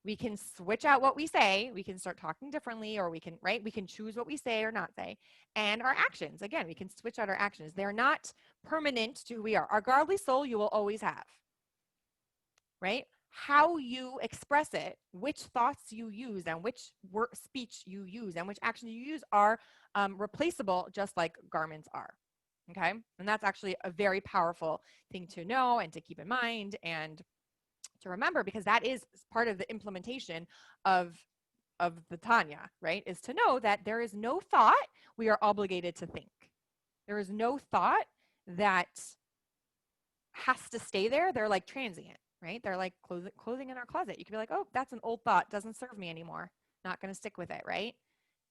We can switch out what we say. We can start talking differently, or we can, right? We can choose what we say or not say. And our actions, again, we can switch out our actions. They're not permanent to who we are. Our godly soul you will always have, right? How you express it, which thoughts you use, and which speech you use, and which actions you use are replaceable, just like garments are. Okay? And that's actually a very powerful thing to know and to keep in mind and to remember, because that is part of the implementation of the Tanya, right? Is to know that there is no thought we are obligated to think. There is no thought that has to stay there. They're like transient, right? They're like clothing in our closet. You could be like, oh, that's an old thought, doesn't serve me anymore. Not going to stick with it, right?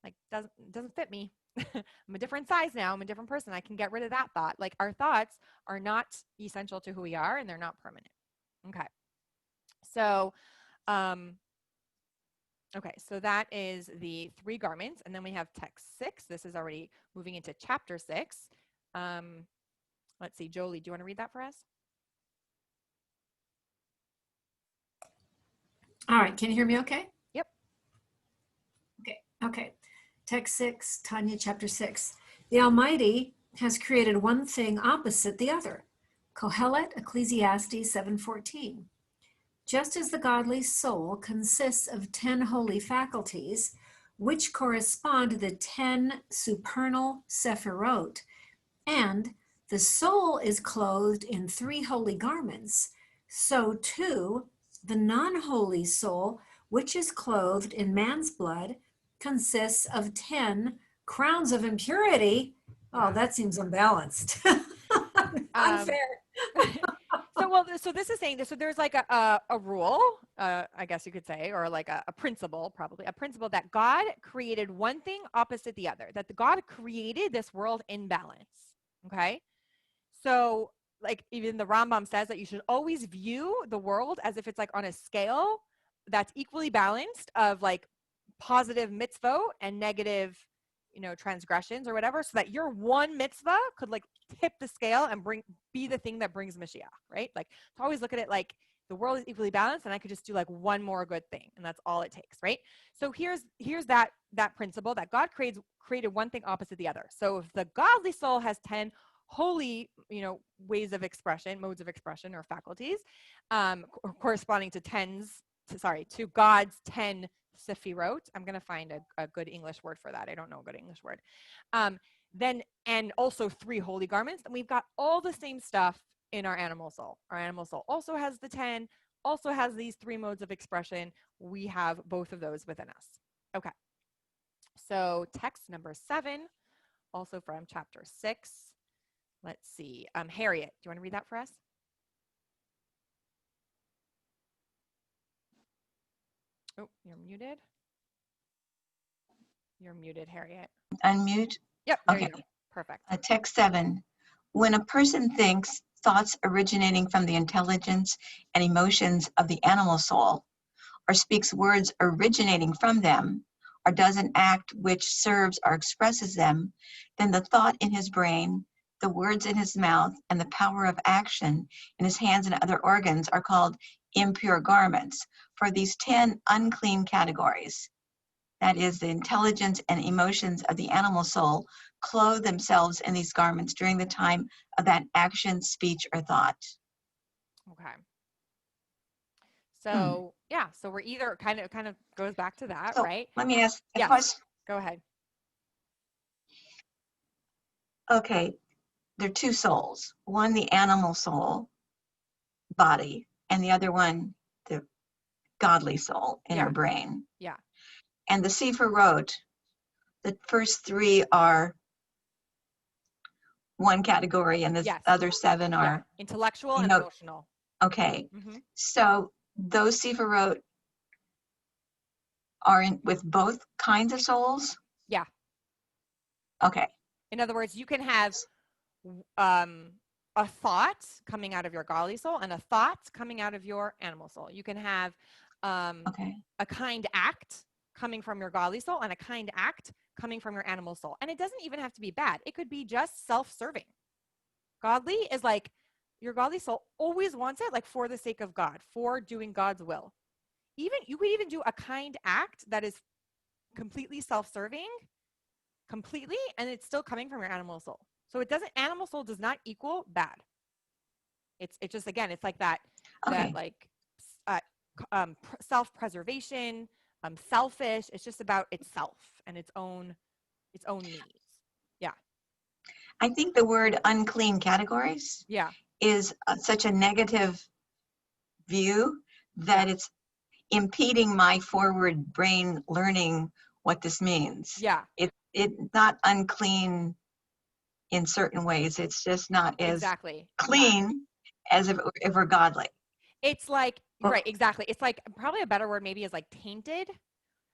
Like doesn't fit me. I'm a different size now. I'm a different person. I can get rid of that thought. Like our thoughts are not essential to who we are, and they're not permanent. Okay. So, okay, so that is the 3 garments. And then we have text 6. This is already moving into chapter 6. Let's see, Jolie, do you want to read that for us? All right, can you hear me okay? Yep. Okay. Text 6, Tanya chapter 6. The Almighty has created one thing opposite the other. Kohelet, Ecclesiastes 7:14. Just as the godly soul consists of 10 holy faculties, which correspond to the 10 supernal sephirot, and the soul is clothed in 3 holy garments, so too the non-holy soul, which is clothed in man's blood, consists of 10 crowns of impurity. Oh, that seems unbalanced. Unfair. So this is saying this. So there's like a rule, I guess you could say, or like a principle, probably a principle that God created one thing opposite the other. That God created this world in balance. Okay, so like even the Rambam says that you should always view the world as if it's like on a scale that's equally balanced of like positive mitzvot and negative, transgressions or whatever, so that your one mitzvah could like tip the scale and be the thing that brings Mashiach, right? Like to always look at it like the world is equally balanced and I could just do like one more good thing and that's all it takes, right? So here's that principle that God created one thing opposite the other. So if the godly soul has 10 holy, modes of expression or faculties, corresponding to God's 10 Sefirot. I'm going to find a good English word for that. I don't know a good English word. Then, and also 3 holy garments. And we've got all the same stuff in our animal soul. Our animal soul also has the 10, also has these 3 modes of expression. We have both of those within us. Okay. So text number 7, also from chapter 6. Let's see. Harriet, do you want to read that for us? Oh, you're muted. You're muted, Harriet. Unmute? Yep, there Okay. you go. Perfect. Text 7. When a person thinks thoughts originating from the intelligence and emotions of the animal soul, or speaks words originating from them, or does an act which serves or expresses them, then the thought in his brain, the words in his mouth, and the power of action in his hands and other organs are called impure garments for these 10 unclean categories. That is, the intelligence and emotions of the animal soul clothe themselves in these garments during the time of that action, speech, or thought. Okay. So yeah, so we're either kind of goes back to that, So, right? let me ask a Yes. question. Go ahead. Okay, there are 2 souls. One, the animal soul, body, and the other one, the godly soul in our brain. Yeah. And the Sephirot, the first 3 are one category, and the other 7 are intellectual and emotional. Okay, so those Sephirot are with both kinds of souls? Yeah. Okay. In other words, you can have a thought coming out of your godly soul and a thought coming out of your animal soul. You can have Okay. a kind act coming from your godly soul and a kind act coming from your animal soul. And it doesn't even have to be bad. It could be just self-serving. Godly is like your godly soul always wants it like for the sake of God, for doing God's will. Even you could even do a kind act that is completely self-serving, completely, and it's still coming from your animal soul. So it doesn't, animal soul does not equal bad. It's just, again, it's like that Okay. like self-preservation, selfish. It's just about itself and its own needs. Yeah. I think the word unclean categories Yeah. is such a negative view that it's impeding my forward brain learning what this means. Yeah. It's not unclean in certain ways. It's just not as Exactly. clean as if we're godly. It's like, Well- right, exactly. It's like, probably a better word maybe is like tainted.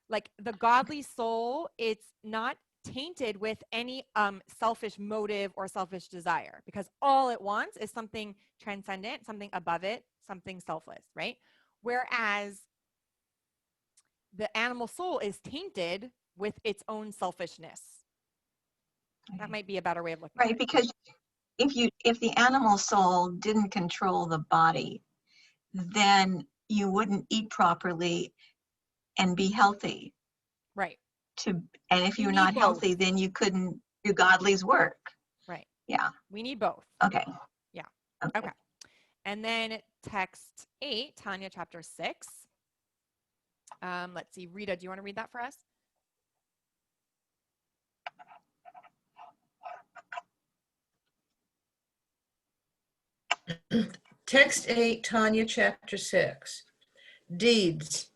Like the godly soul, it's not tainted with any selfish motive or selfish desire, because all it wants is something transcendent, something above it, something selfless, right? Whereas the animal soul is tainted with its own selfishness. That might be a better way of looking at Right, it. because if the animal soul didn't control the body, then you wouldn't eat properly and be healthy. Right. And if You you're need not both. healthy, then you couldn't do godly's work. Right. Yeah. We need both. Okay. Yeah. Okay. Okay. And then text 8, Tanya chapter 6. Let's see, Rita, do you want to read that for us? Text 8, Tanya chapter 6. Deeds,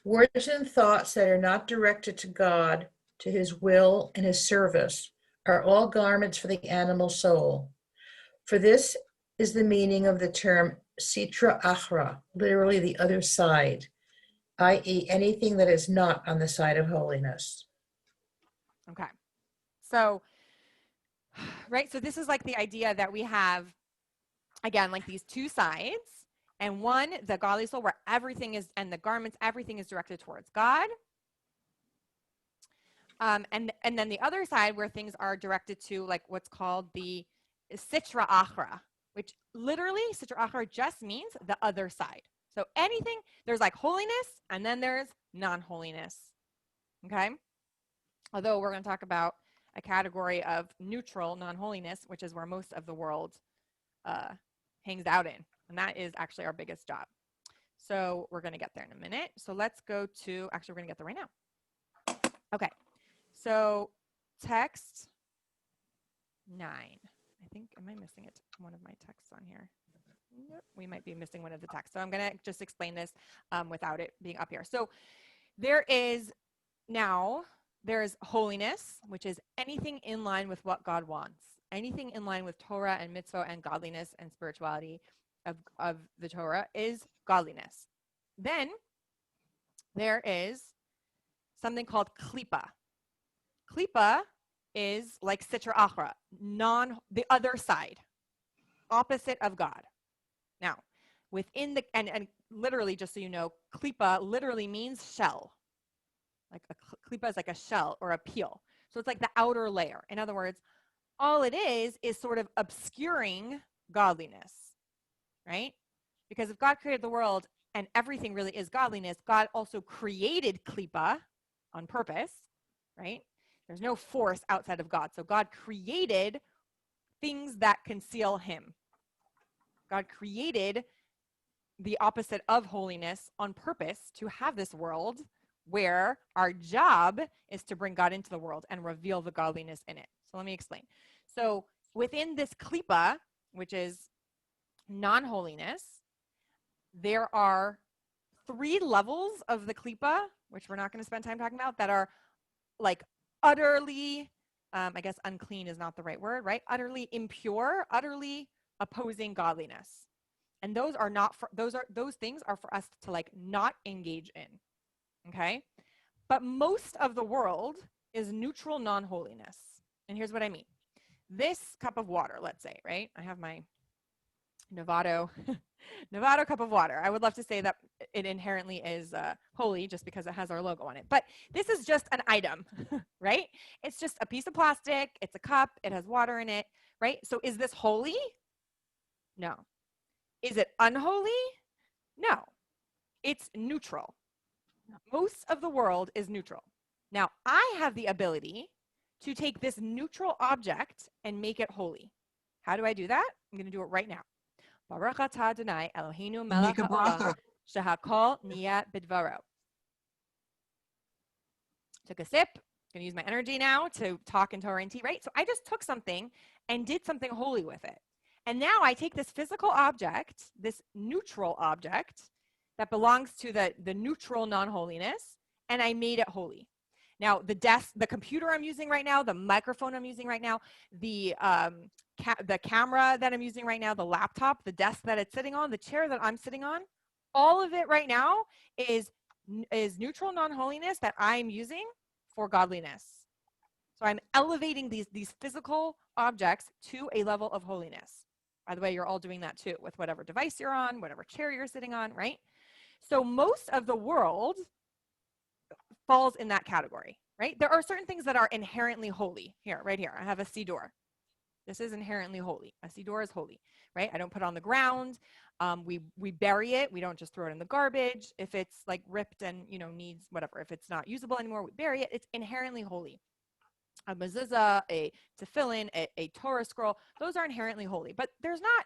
words and thoughts that are not directed to God, to his will and his service, are all garments for the animal soul. For this is the meaning of the term sitra achra, literally the other side, i.e. anything that is not on the side of holiness. Okay. So, right, so this is like the idea that we have, again, like these two sides, and one, the godly soul, where everything is, and the garments, everything is directed towards God. And then the other side where things are directed to like what's called the sitra achra, which literally sitra achra just means the other side. So anything, there's like holiness and then there's non-holiness. Okay. Although we're going to talk about a category of neutral non-holiness, which is where most of the world hangs out in. And that is actually our biggest job. So we're going to get there in a minute. So let's go to, actually, we're going to get there right now. Okay. So text 9. I think, am I missing it? One of my texts on here. Nope, we might be missing one of the texts. So I'm going to just explain this without it being up here. So there's holiness, which is anything in line with what God wants. Anything in line with Torah and mitzvah and godliness and spirituality of the Torah is godliness. Then there is something called klipa. Klipa is like sitra achra, the other side, opposite of God. Now, within the, and literally, just so you know, klipa literally means shell. Like a klipa is like a shell or a peel. So it's like the outer layer. In other words, all it is sort of obscuring godliness, right? Because if God created the world and everything really is godliness, God also created klipa on purpose, right? There's no force outside of God. So God created things that conceal him. God created the opposite of holiness on purpose to have this world where our job is to bring God into the world and reveal the godliness in it. So let me explain. So within this klipa, which is non-holiness, there are 3 levels of the klipa, which we're not going to spend time talking about, that are like utterly, I guess unclean is not the right word, right? Utterly impure, utterly opposing godliness. And those are not for, those things are for us to like not engage in. Okay. But most of the world is neutral non-holiness. And here's what I mean. this cup of water, let's say, right? I have my Novato cup of water. I would love to say that it inherently is holy just because it has our logo on it. But this is just an item, right? It's just a piece of plastic. It's a cup. It has water in it, right? So is this holy? No. Is it unholy? No. It's neutral. Most of the world is neutral. Now, I have the ability to take this neutral object and make it holy. How do I do that? I'm going to do it right now. Baruch atah Adonai Eloheinu melech Make a haolam bracha. shehakol niyeh bidvaro. Took a sip. Going to use my energy now to talk in Torah and Tea, right? So I just took something and did something holy with it. And now I take this physical object, this neutral object that belongs to the neutral non-holiness, and I made it holy. Now, the desk, the computer I'm using right now, the microphone I'm using right now, the camera that I'm using right now, the laptop, the desk that it's sitting on, the chair that I'm sitting on, all of it right now is neutral non-holiness that I'm using for godliness. So I'm elevating these physical objects to a level of holiness. By the way, you're all doing that too with whatever device you're on, whatever chair you're sitting on, right? So most of the world falls in that category, right? There are certain things that are inherently holy. Here, right here, I have a siddur. This is inherently holy. A siddur is holy, right? I don't put it on the ground. We bury it. We don't just throw it in the garbage. If it's like ripped and, you know, needs whatever, if it's not usable anymore, we bury it. It's inherently holy. A mezuzah, a tefillin, a Torah scroll, those are inherently holy. But there's not,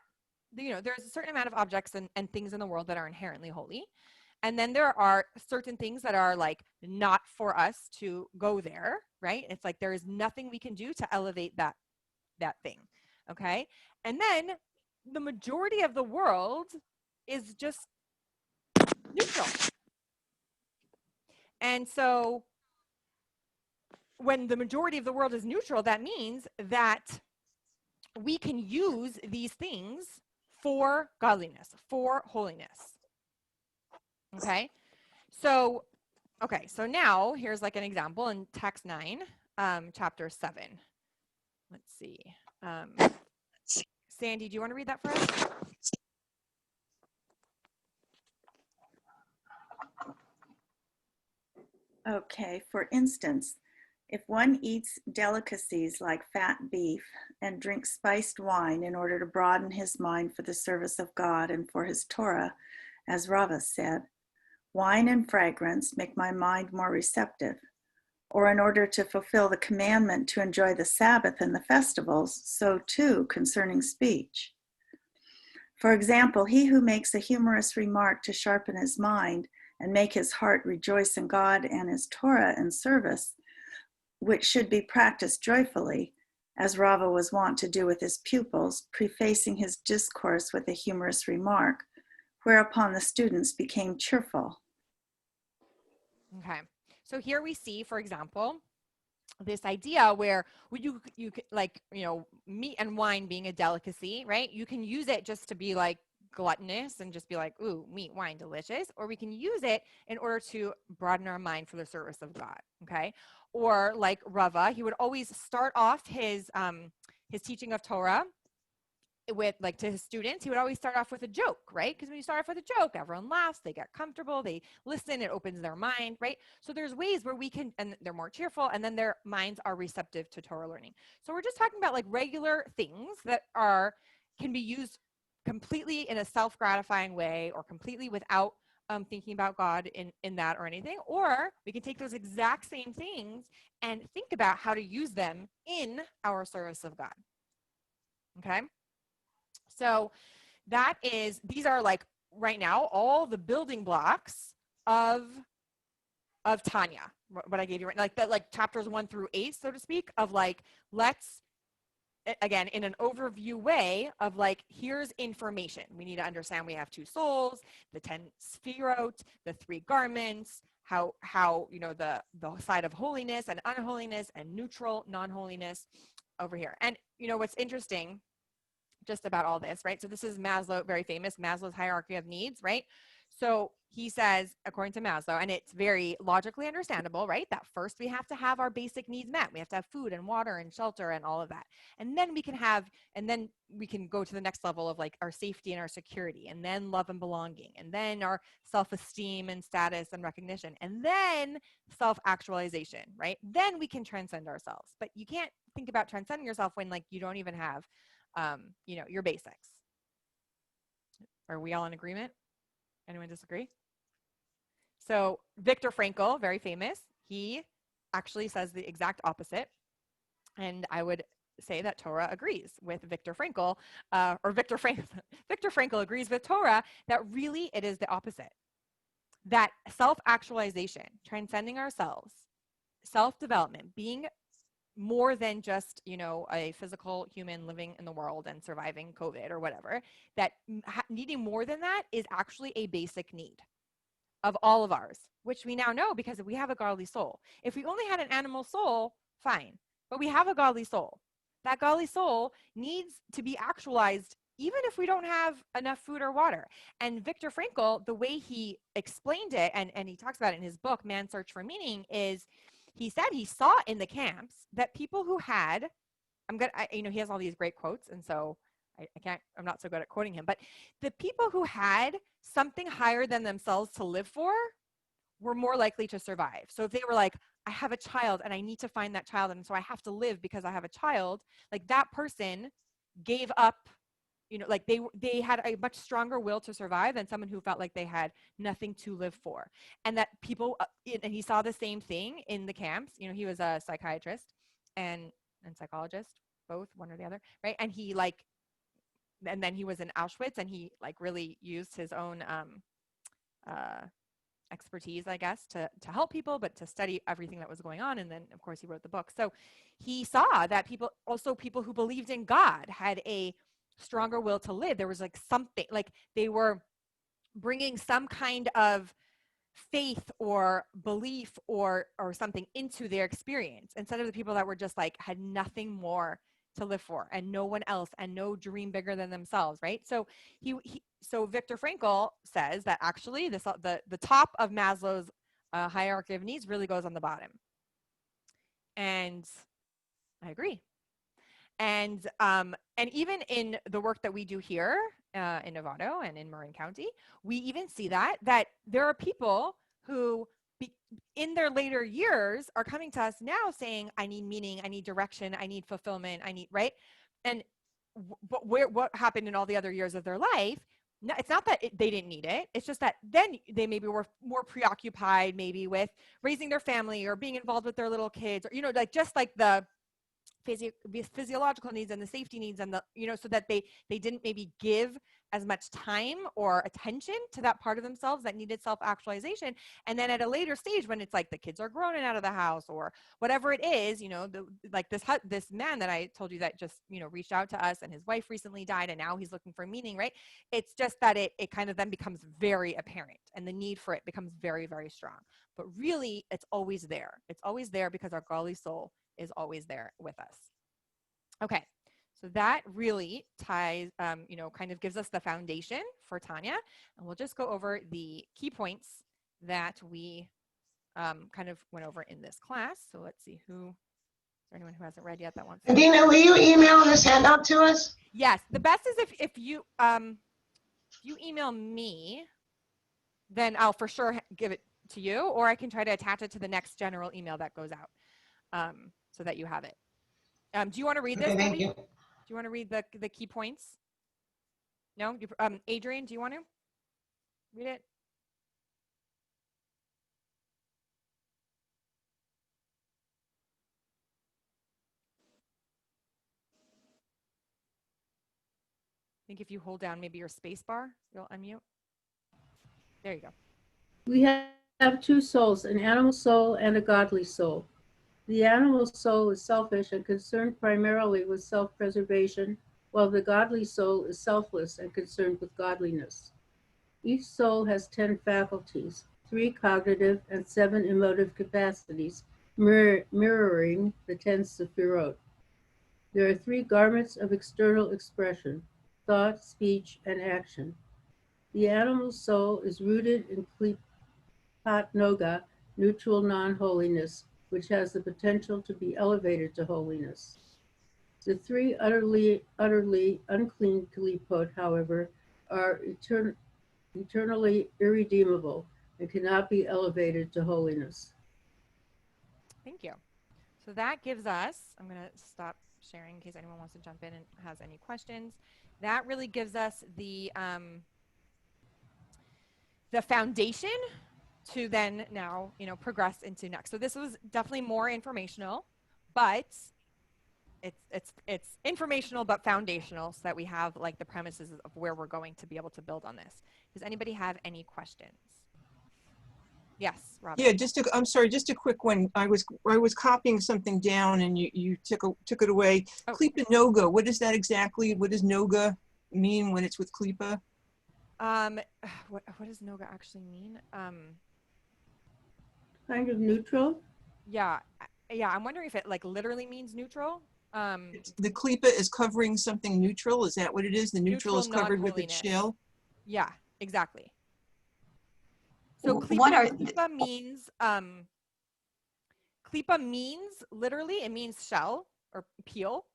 you know, there's a certain amount of objects and things in the world that are inherently holy. And then there are certain things that are like not for us to go there, right? It's like there is nothing we can do to elevate that thing, okay? And then the majority of the world is just neutral. And so when the majority of the world is neutral, that means that we can use these things for godliness, for holiness. Okay, so now here's like an example in text 9, chapter 7. Let's see. Sandy, do you want to read that for us? Okay, for instance, if one eats delicacies like fat beef and drinks spiced wine in order to broaden his mind for the service of God and for his Torah, as Rava said, wine and fragrance make my mind more receptive. Or in order to fulfill the commandment to enjoy the Sabbath and the festivals, so too concerning speech. For example, he who makes a humorous remark to sharpen his mind and make his heart rejoice in God and his Torah and service, which should be practiced joyfully, as Rava was wont to do with his pupils, prefacing his discourse with a humorous remark, whereupon the students became cheerful. Okay, so here we see, for example, this idea where you like, you know, meat and wine being a delicacy, right? You can use it just to be like gluttonous and just be like, ooh, meat, wine, delicious. Or we can use it in order to broaden our mind for the service of God, okay? Or like Rava, he would always start off his teaching of Torah with, like, to his students, he would always start off with a joke, right? Because when you start off with a joke, everyone laughs, they get comfortable, they listen, it opens their mind, right? So there's ways where we can, and they're more cheerful, and then their minds are receptive to Torah learning. So we're just talking about like regular things that can be used completely in a self-gratifying way, or completely without thinking about God in that or anything. Or we can take those exact same things and think about how to use them in our service of God. Okay? So these are like right now all the building blocks of Tanya, what I gave you, right? Like that, like chapters 1 through 8, so to speak, of like, let's, again, in an overview way of like, here's information. We need to understand we have 2 souls, the 10 sefirot, the 3 garments, how you know, the side of holiness and unholiness and neutral non-holiness over here. And you know what's interesting just about all this, right? So this is Maslow, very famous, Maslow's hierarchy of needs, right? So he says, according to Maslow, and it's very logically understandable, right? That first we have to have our basic needs met. We have to have food and water and shelter and all of that. And then we can go to the next level of like our safety and our security, and then love and belonging, and then our self-esteem and status and recognition, and then self-actualization, right? Then we can transcend ourselves. But you can't think about transcending yourself when like you don't even have, your basics. Are we all in agreement? Anyone disagree? So Viktor Frankl, very famous, he actually says the exact opposite. And I would say that Torah agrees with Viktor Frankl, Viktor Frankl agrees with Torah that really it is the opposite. That self-actualization, transcending ourselves, self-development, being more than just, a physical human living in the world and surviving COVID or whatever, that needing more than that is actually a basic need of all of ours, which we now know because we have a godly soul. If we only had an animal soul, fine, but we have a godly soul. That godly soul needs to be actualized even if we don't have enough food or water. And Viktor Frankl, the way he explained it, and he talks about it in his book, Man's Search for Meaning, is he said he saw in the camps that people who had, he has all these great quotes, and so I'm not so good at quoting him, but the people who had something higher than themselves to live for were more likely to survive. So if they were like, I have a child and I need to find that child, and so I have to live because I have a child, like that person gave up, like they had a much stronger will to survive than someone who felt like they had nothing to live for. And that people, and he saw the same thing in the camps. He was a psychiatrist and psychologist, both, one or the other, right? And and then he was in Auschwitz, and he like really used his own expertise, I guess, to help people, but to study everything that was going on. And then, of course, he wrote the book. So he saw that people who believed in God had a stronger will to live. There was like something, like they were bringing some kind of faith or belief or something into their experience, instead of the people that were just like had nothing more to live for and no one else and no dream bigger than themselves, right? So so Viktor Frankl says that actually the top of Maslow's hierarchy of needs really goes on the bottom. And I agree. And even in the work that we do here in Novato and in Marin County, we even see that there are people who in their later years are coming to us now saying, I need meaning, I need direction, I need fulfillment, I need, right? And but what happened in all the other years of their life, no, it's not that they didn't need it. It's just that then they maybe were more preoccupied maybe with raising their family or being involved with their little kids, or, like just like the physiological needs and the safety needs and the, so that they didn't maybe give as much time or attention to that part of themselves that needed self-actualization. And then at a later stage, when it's like the kids are grown and out of the house or whatever it is, like this man that I told you that just, reached out to us, and his wife recently died and now he's looking for meaning, right? It's just that it kind of then becomes very apparent and the need for it becomes very, very strong. But really, it's always there. It's always there because our godly soul is always there with us. Okay, so that really ties, kind of gives us the foundation for Tanya. And we'll just go over the key points that we kind of went over in this class. So let's see is there anyone who hasn't read yet that wants to? Adina, will you email this handout to us? Yes, the best is if you email me, then I'll for sure give it to you, or I can try to attach it to the next general email that goes out so that you have it. Do you want to read this? Okay, thank you. Do you want to read the key points? No? Adrian, do you want to read it? I think if you hold down maybe your space bar, you'll unmute. There you go. We have two souls, an animal soul and a godly soul. The animal soul is selfish and concerned primarily with self-preservation, while the godly soul is selfless and concerned with godliness. Each soul has 10 faculties, 3 cognitive and 7 emotive capacities, mirroring the 10 sephirot. There are 3 garments of external expression, thought, speech, and action. The animal soul is rooted in klipat noga, neutral non-holiness, which has the potential to be elevated to holiness. The three utterly unclean klipot, however, are eternally irredeemable and cannot be elevated to holiness. Thank you. So that gives us, I'm going to stop sharing in case anyone wants to jump in and has any questions. That really gives us the foundation to then now, progress into next. So this was definitely more informational, but it's informational but foundational, so that we have like the premises of where we're going to be able to build on this. Does anybody have any questions? Yes, Robin. Yeah, I'm sorry, just a quick one. I was copying something down and you took it away. Oh. Klipa Noga, what is that exactly? What does Noga mean when it's with Klipa? What does Noga actually mean? Kind of neutral. Yeah, I'm wondering if it like literally means neutral. The Klipa is covering something neutral. Is that what it is? The neutral is covered with its shell? Yeah, exactly. So klipa means literally, it means shell or peel,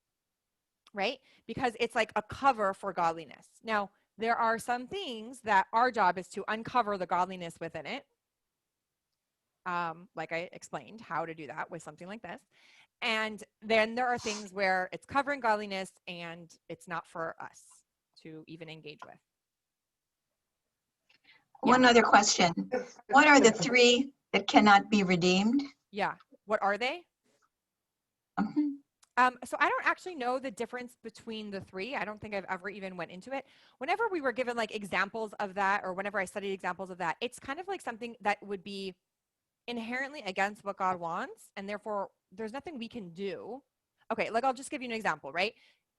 right? Because it's like a cover for godliness. Now, there are some things that our job is to uncover the godliness within it. Like I explained how to do that with something like this. And then there are things where it's covering godliness and it's not for us to even engage with. One other question. What are the three that cannot be redeemed? Yeah. What are they? So I don't actually know the difference between the three. I don't think I've ever even went into it. Whenever we were given like examples of that, or whenever I studied examples of that, it's kind of like something that would be inherently against what God wants, and therefore there's nothing we can do. Okay, like I'll just give you an example, right?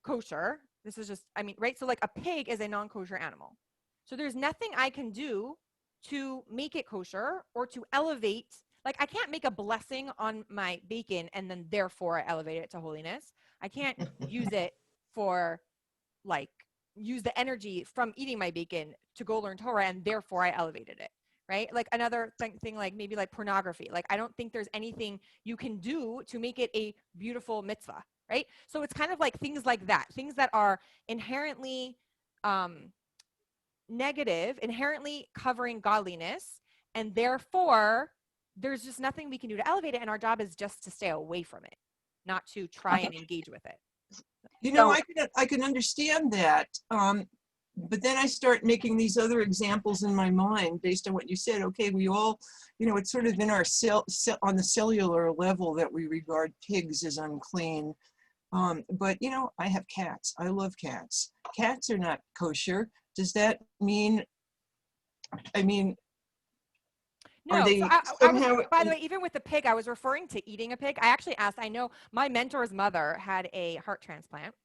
Kosher. This is just, right? So like a pig is a non-kosher animal. So there's nothing I can do to make it kosher or to elevate. Like I can't make a blessing on my bacon and then therefore I elevate it to holiness. I can't use it for like use the energy from eating my bacon to go learn Torah and therefore I elevated it. Right? Like another thing like maybe like pornography. Like I don't think there's anything you can do to make it a beautiful mitzvah, right? So it's kind of like things like that, things that are inherently negative, inherently covering godliness, and therefore there's just nothing we can do to elevate it, and our job is just to stay away from it, not to try and engage with it. I can understand that. But then I start making these other examples in my mind based on what you said. Okay, we all, it's sort of in our on the cellular level that we regard pigs as unclean. But, I have cats. I love cats. Cats are not kosher. Does that mean, no, are they somehow, by the way, even with the pig, I was referring to eating a pig. I actually asked, I know my mentor's mother had a heart transplant.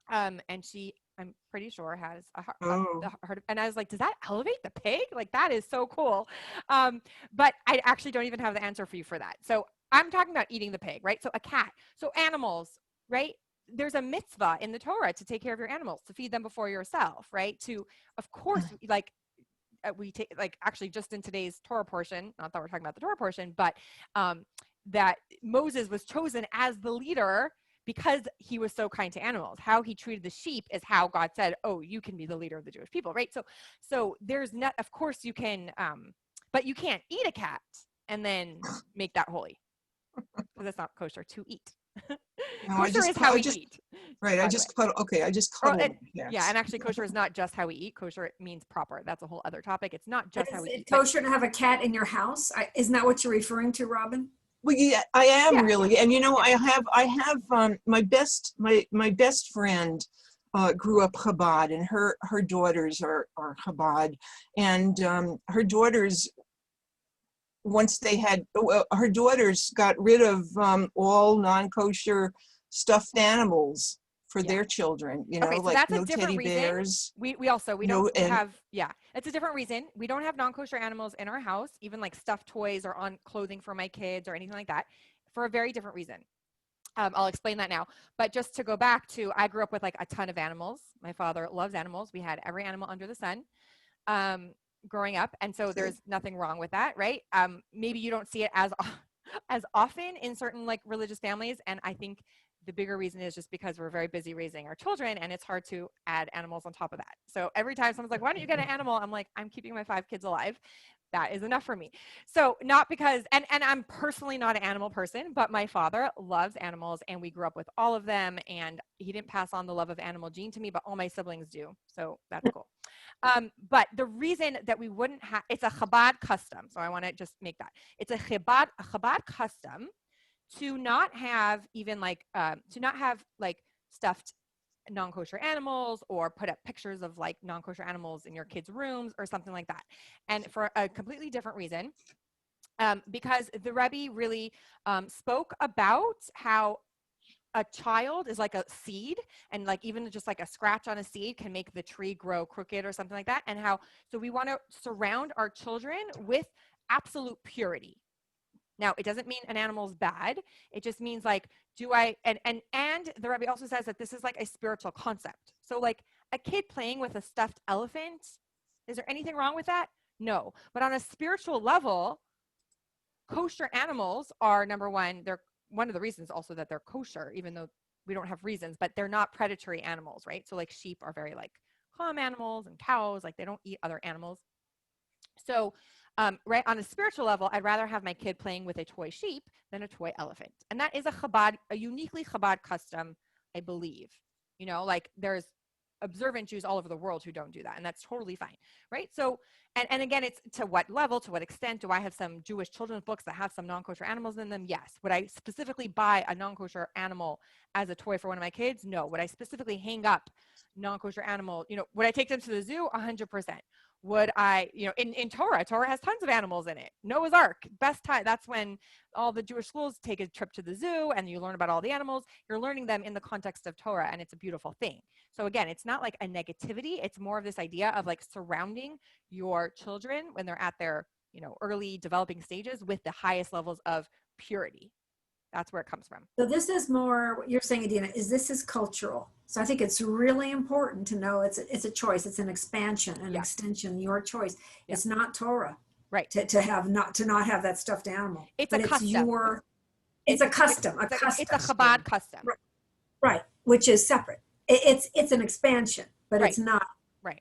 And she, I'm pretty sure, has a heart, and I was like, does that elevate the pig? Like, that is so cool. But I actually don't even have the answer for you for that. So I'm talking about eating the pig, right? So a cat. So animals, right? There's a mitzvah in the Torah to take care of your animals, to feed them before yourself, right? To, of course, like, we take, like, actually just in today's Torah portion, not that we're talking about the Torah portion, but that Moses was chosen as the leader because he was so kind to animals. How he treated the sheep is how God said, oh, you can be the leader of the Jewish people, right? So there's not, of course you can, but you can't eat a cat and then make that holy, because it's not kosher to eat. No, kosher is how we eat. Right, I just cuddle cats. Yeah, and actually kosher is not just how we eat. Kosher means proper. That's a whole other topic. It's not just how we eat. Is it kosher to have a cat in your house? Isn't that what you're referring to, Robin? Well, yeah, I am really, and I have my best friend grew up Chabad, and her daughters are Chabad, and her daughters, once her daughters got rid of all non-kosher stuffed animals for their children, okay, so like that's no a different teddy reason. bears. We don't have, it's a different reason. We don't have non-kosher animals in our house, even like stuffed toys or on clothing for my kids or anything like that, for a very different reason. I'll explain that now. But just to go back to, I grew up with like a ton of animals. My father loves animals. We had every animal under the sun. growing up. And so there's nothing wrong with that, right? Maybe you don't see it as as often in certain like religious families. And I think the bigger reason is just because we're very busy raising our children and it's hard to add animals on top of that. So every time someone's like, why don't you get an animal? I'm like, I'm keeping my 5 kids alive. That is enough for me. So not because, and I'm personally not an animal person, but my father loves animals and we grew up with all of them. And he didn't pass on the love of animal gene to me, but all my siblings do. So that's cool. But the reason that we wouldn't have, it's a Chabad custom. So I want to just make that. It's a Chabad custom to not have even like, to not have like stuffed non-kosher animals or put up pictures of like non-kosher animals in your kids' rooms or something like that. And for a completely different reason, because the Rebbe really spoke about how a child is like a seed, and like even just like a scratch on a seed can make the tree grow crooked or something like that. And how, so we want to surround our children with absolute purity. Now, it doesn't mean an animal's bad. It just means like, do I, and the Rebbe also says that this is like a spiritual concept. So like a kid playing with a stuffed elephant, is there anything wrong with that? No. But on a spiritual level, kosher animals are, number one, they're one of the reasons also that they're kosher, even though we don't have reasons, but they're not predatory animals, right? So like sheep are very like calm animals, and cows, like they don't eat other animals. So right, on a spiritual level, I'd rather have my kid playing with a toy sheep than a toy elephant. And that is a uniquely Chabad custom, I believe. You know, like there's observant Jews all over the world who don't do that, and that's totally fine, right? So, and again, it's to what level, to what extent do I have some Jewish children's books that have some non-kosher animals in them? Yes. Would I specifically buy a non-kosher animal as a toy for one of my kids? No. Would I specifically hang up non-kosher animal? You know, would I take them to the zoo? 100%. Would I, you know, in Torah has tons of animals in it. Noah's Ark, best time. That's when all the Jewish schools take a trip to the zoo and you learn about all the animals. You're learning them in the context of Torah, and it's a beautiful thing. So again, it's not like a negativity. It's more of this idea of like surrounding your children when they're at their, you know, early developing stages with the highest levels of purity. That's where it comes from. So this is more what you're saying, Adina, is this is cultural. So I think it's really important to know it's a choice. It's an expansion, an extension, your choice. Yeah. It's not Torah. Right. To not have that stuffed animal. It's a custom. It's a custom. It's a Chabad custom. Right. Which is separate. It's an expansion, but right. it's not right.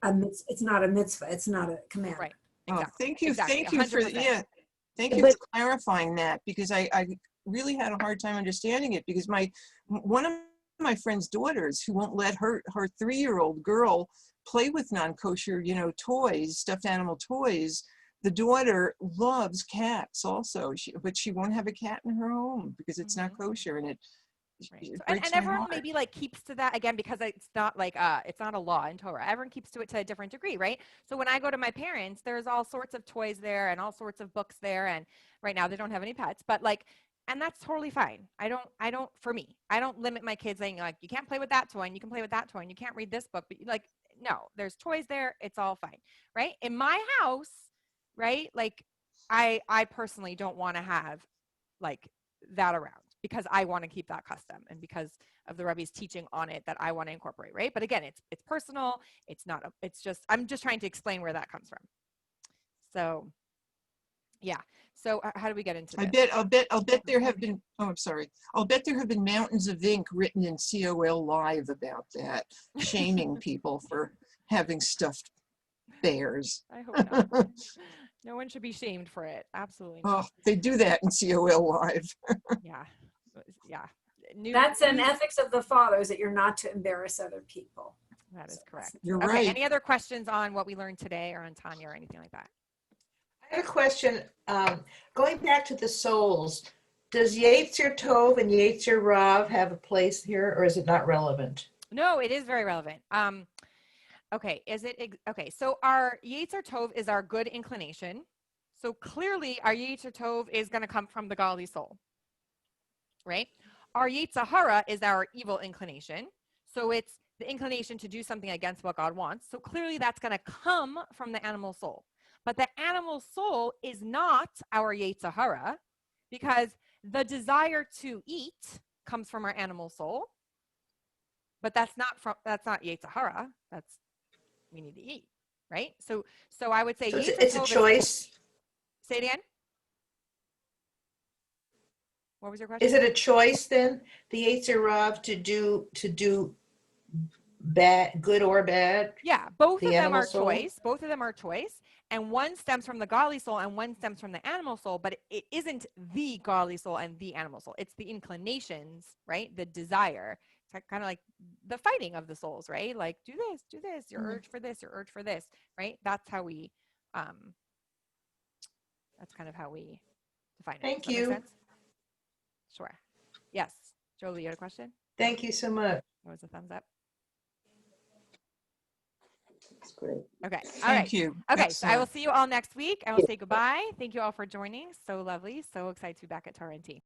It's not a mitzvah. It's not a command. Right. Exactly. Oh, thank you. Exactly. Thank you 100%. For thank you for clarifying that, because I really had a hard time understanding it, because one of my friend's daughters, who won't let her 3-year-old girl play with non-kosher, you know, toys, stuffed animal toys. The daughter loves cats also, but she won't have a cat in her home because it's not kosher, and it right. And everyone maybe like keeps to that, again, because it's not like it's not a law in Torah. Everyone keeps to it to a different degree, right? So when I go to my parents, there's all sorts of toys there and all sorts of books there, and right now they don't have any pets, but like, and that's totally fine. I don't for me, I don't limit my kids saying like, you can't play with that toy and you can play with that toy and you can't read this book, but like, no, there's toys there, it's all fine, right? In my house, right, like I personally don't want to have like that around, because I want to keep that custom, and because of the Rebbe's teaching on it that I want to incorporate, right? But again, it's personal. It's not, it's just, I'm just trying to explain where that comes from. So yeah. So how do we get into this? I'll bet there have been, oh, I'm sorry. I'll bet there have been mountains of ink written in COL Live about that, shaming people for having stuffed bears. I hope not. No one should be shamed for it. Absolutely not. Oh, they do that in COL Live. Yeah. Yeah. That's an ethics of the fathers, that you're not to embarrass other people. That is correct. You're okay, right. Any other questions on what we learned today, or on Tanya, or anything like that? I have a question. Going back to the souls, does Yetzer Tov and Yetzer Rav have a place here, or is it not relevant? No, it is very relevant. Okay, okay, so our Yetzer Tov is our good inclination. So clearly our Yetzer Tov is going to come from the godly soul, right? Our Yetzer Hara is our evil inclination. So it's the inclination to do something against what God wants. So clearly that's going to come from the animal soul. But the animal soul is not our Yetzer Hara, because the desire to eat comes from our animal soul. But that's not Yetzer Hara. We need to eat, right? So I would say So Yetzer it's a Tov is, choice. say it again. What was your question? Is it a choice then, the Yetzer Rav, to do bad, good or bad, Yeah, both the of them animal are soul? choice. Both of them are choice. And one stems from the godly soul and one stems from the animal soul, but it isn't the godly soul and the animal soul. It's the inclinations, right? The desire. It's kind of like the fighting of the souls, right? Like do this, your urge for this, your urge for this, right? That's how we that's kind of how we define it. Does Thank that make you. sense? Sure. Yes. Jolie, you had a question? Thank you so much. What was the thumbs up? That's great. Okay. All right. Thank you. Okay. So I will Excellent. see you all next week. I will say goodbye. Thank you all for joining. So lovely. So excited to be back at Torah and Tea.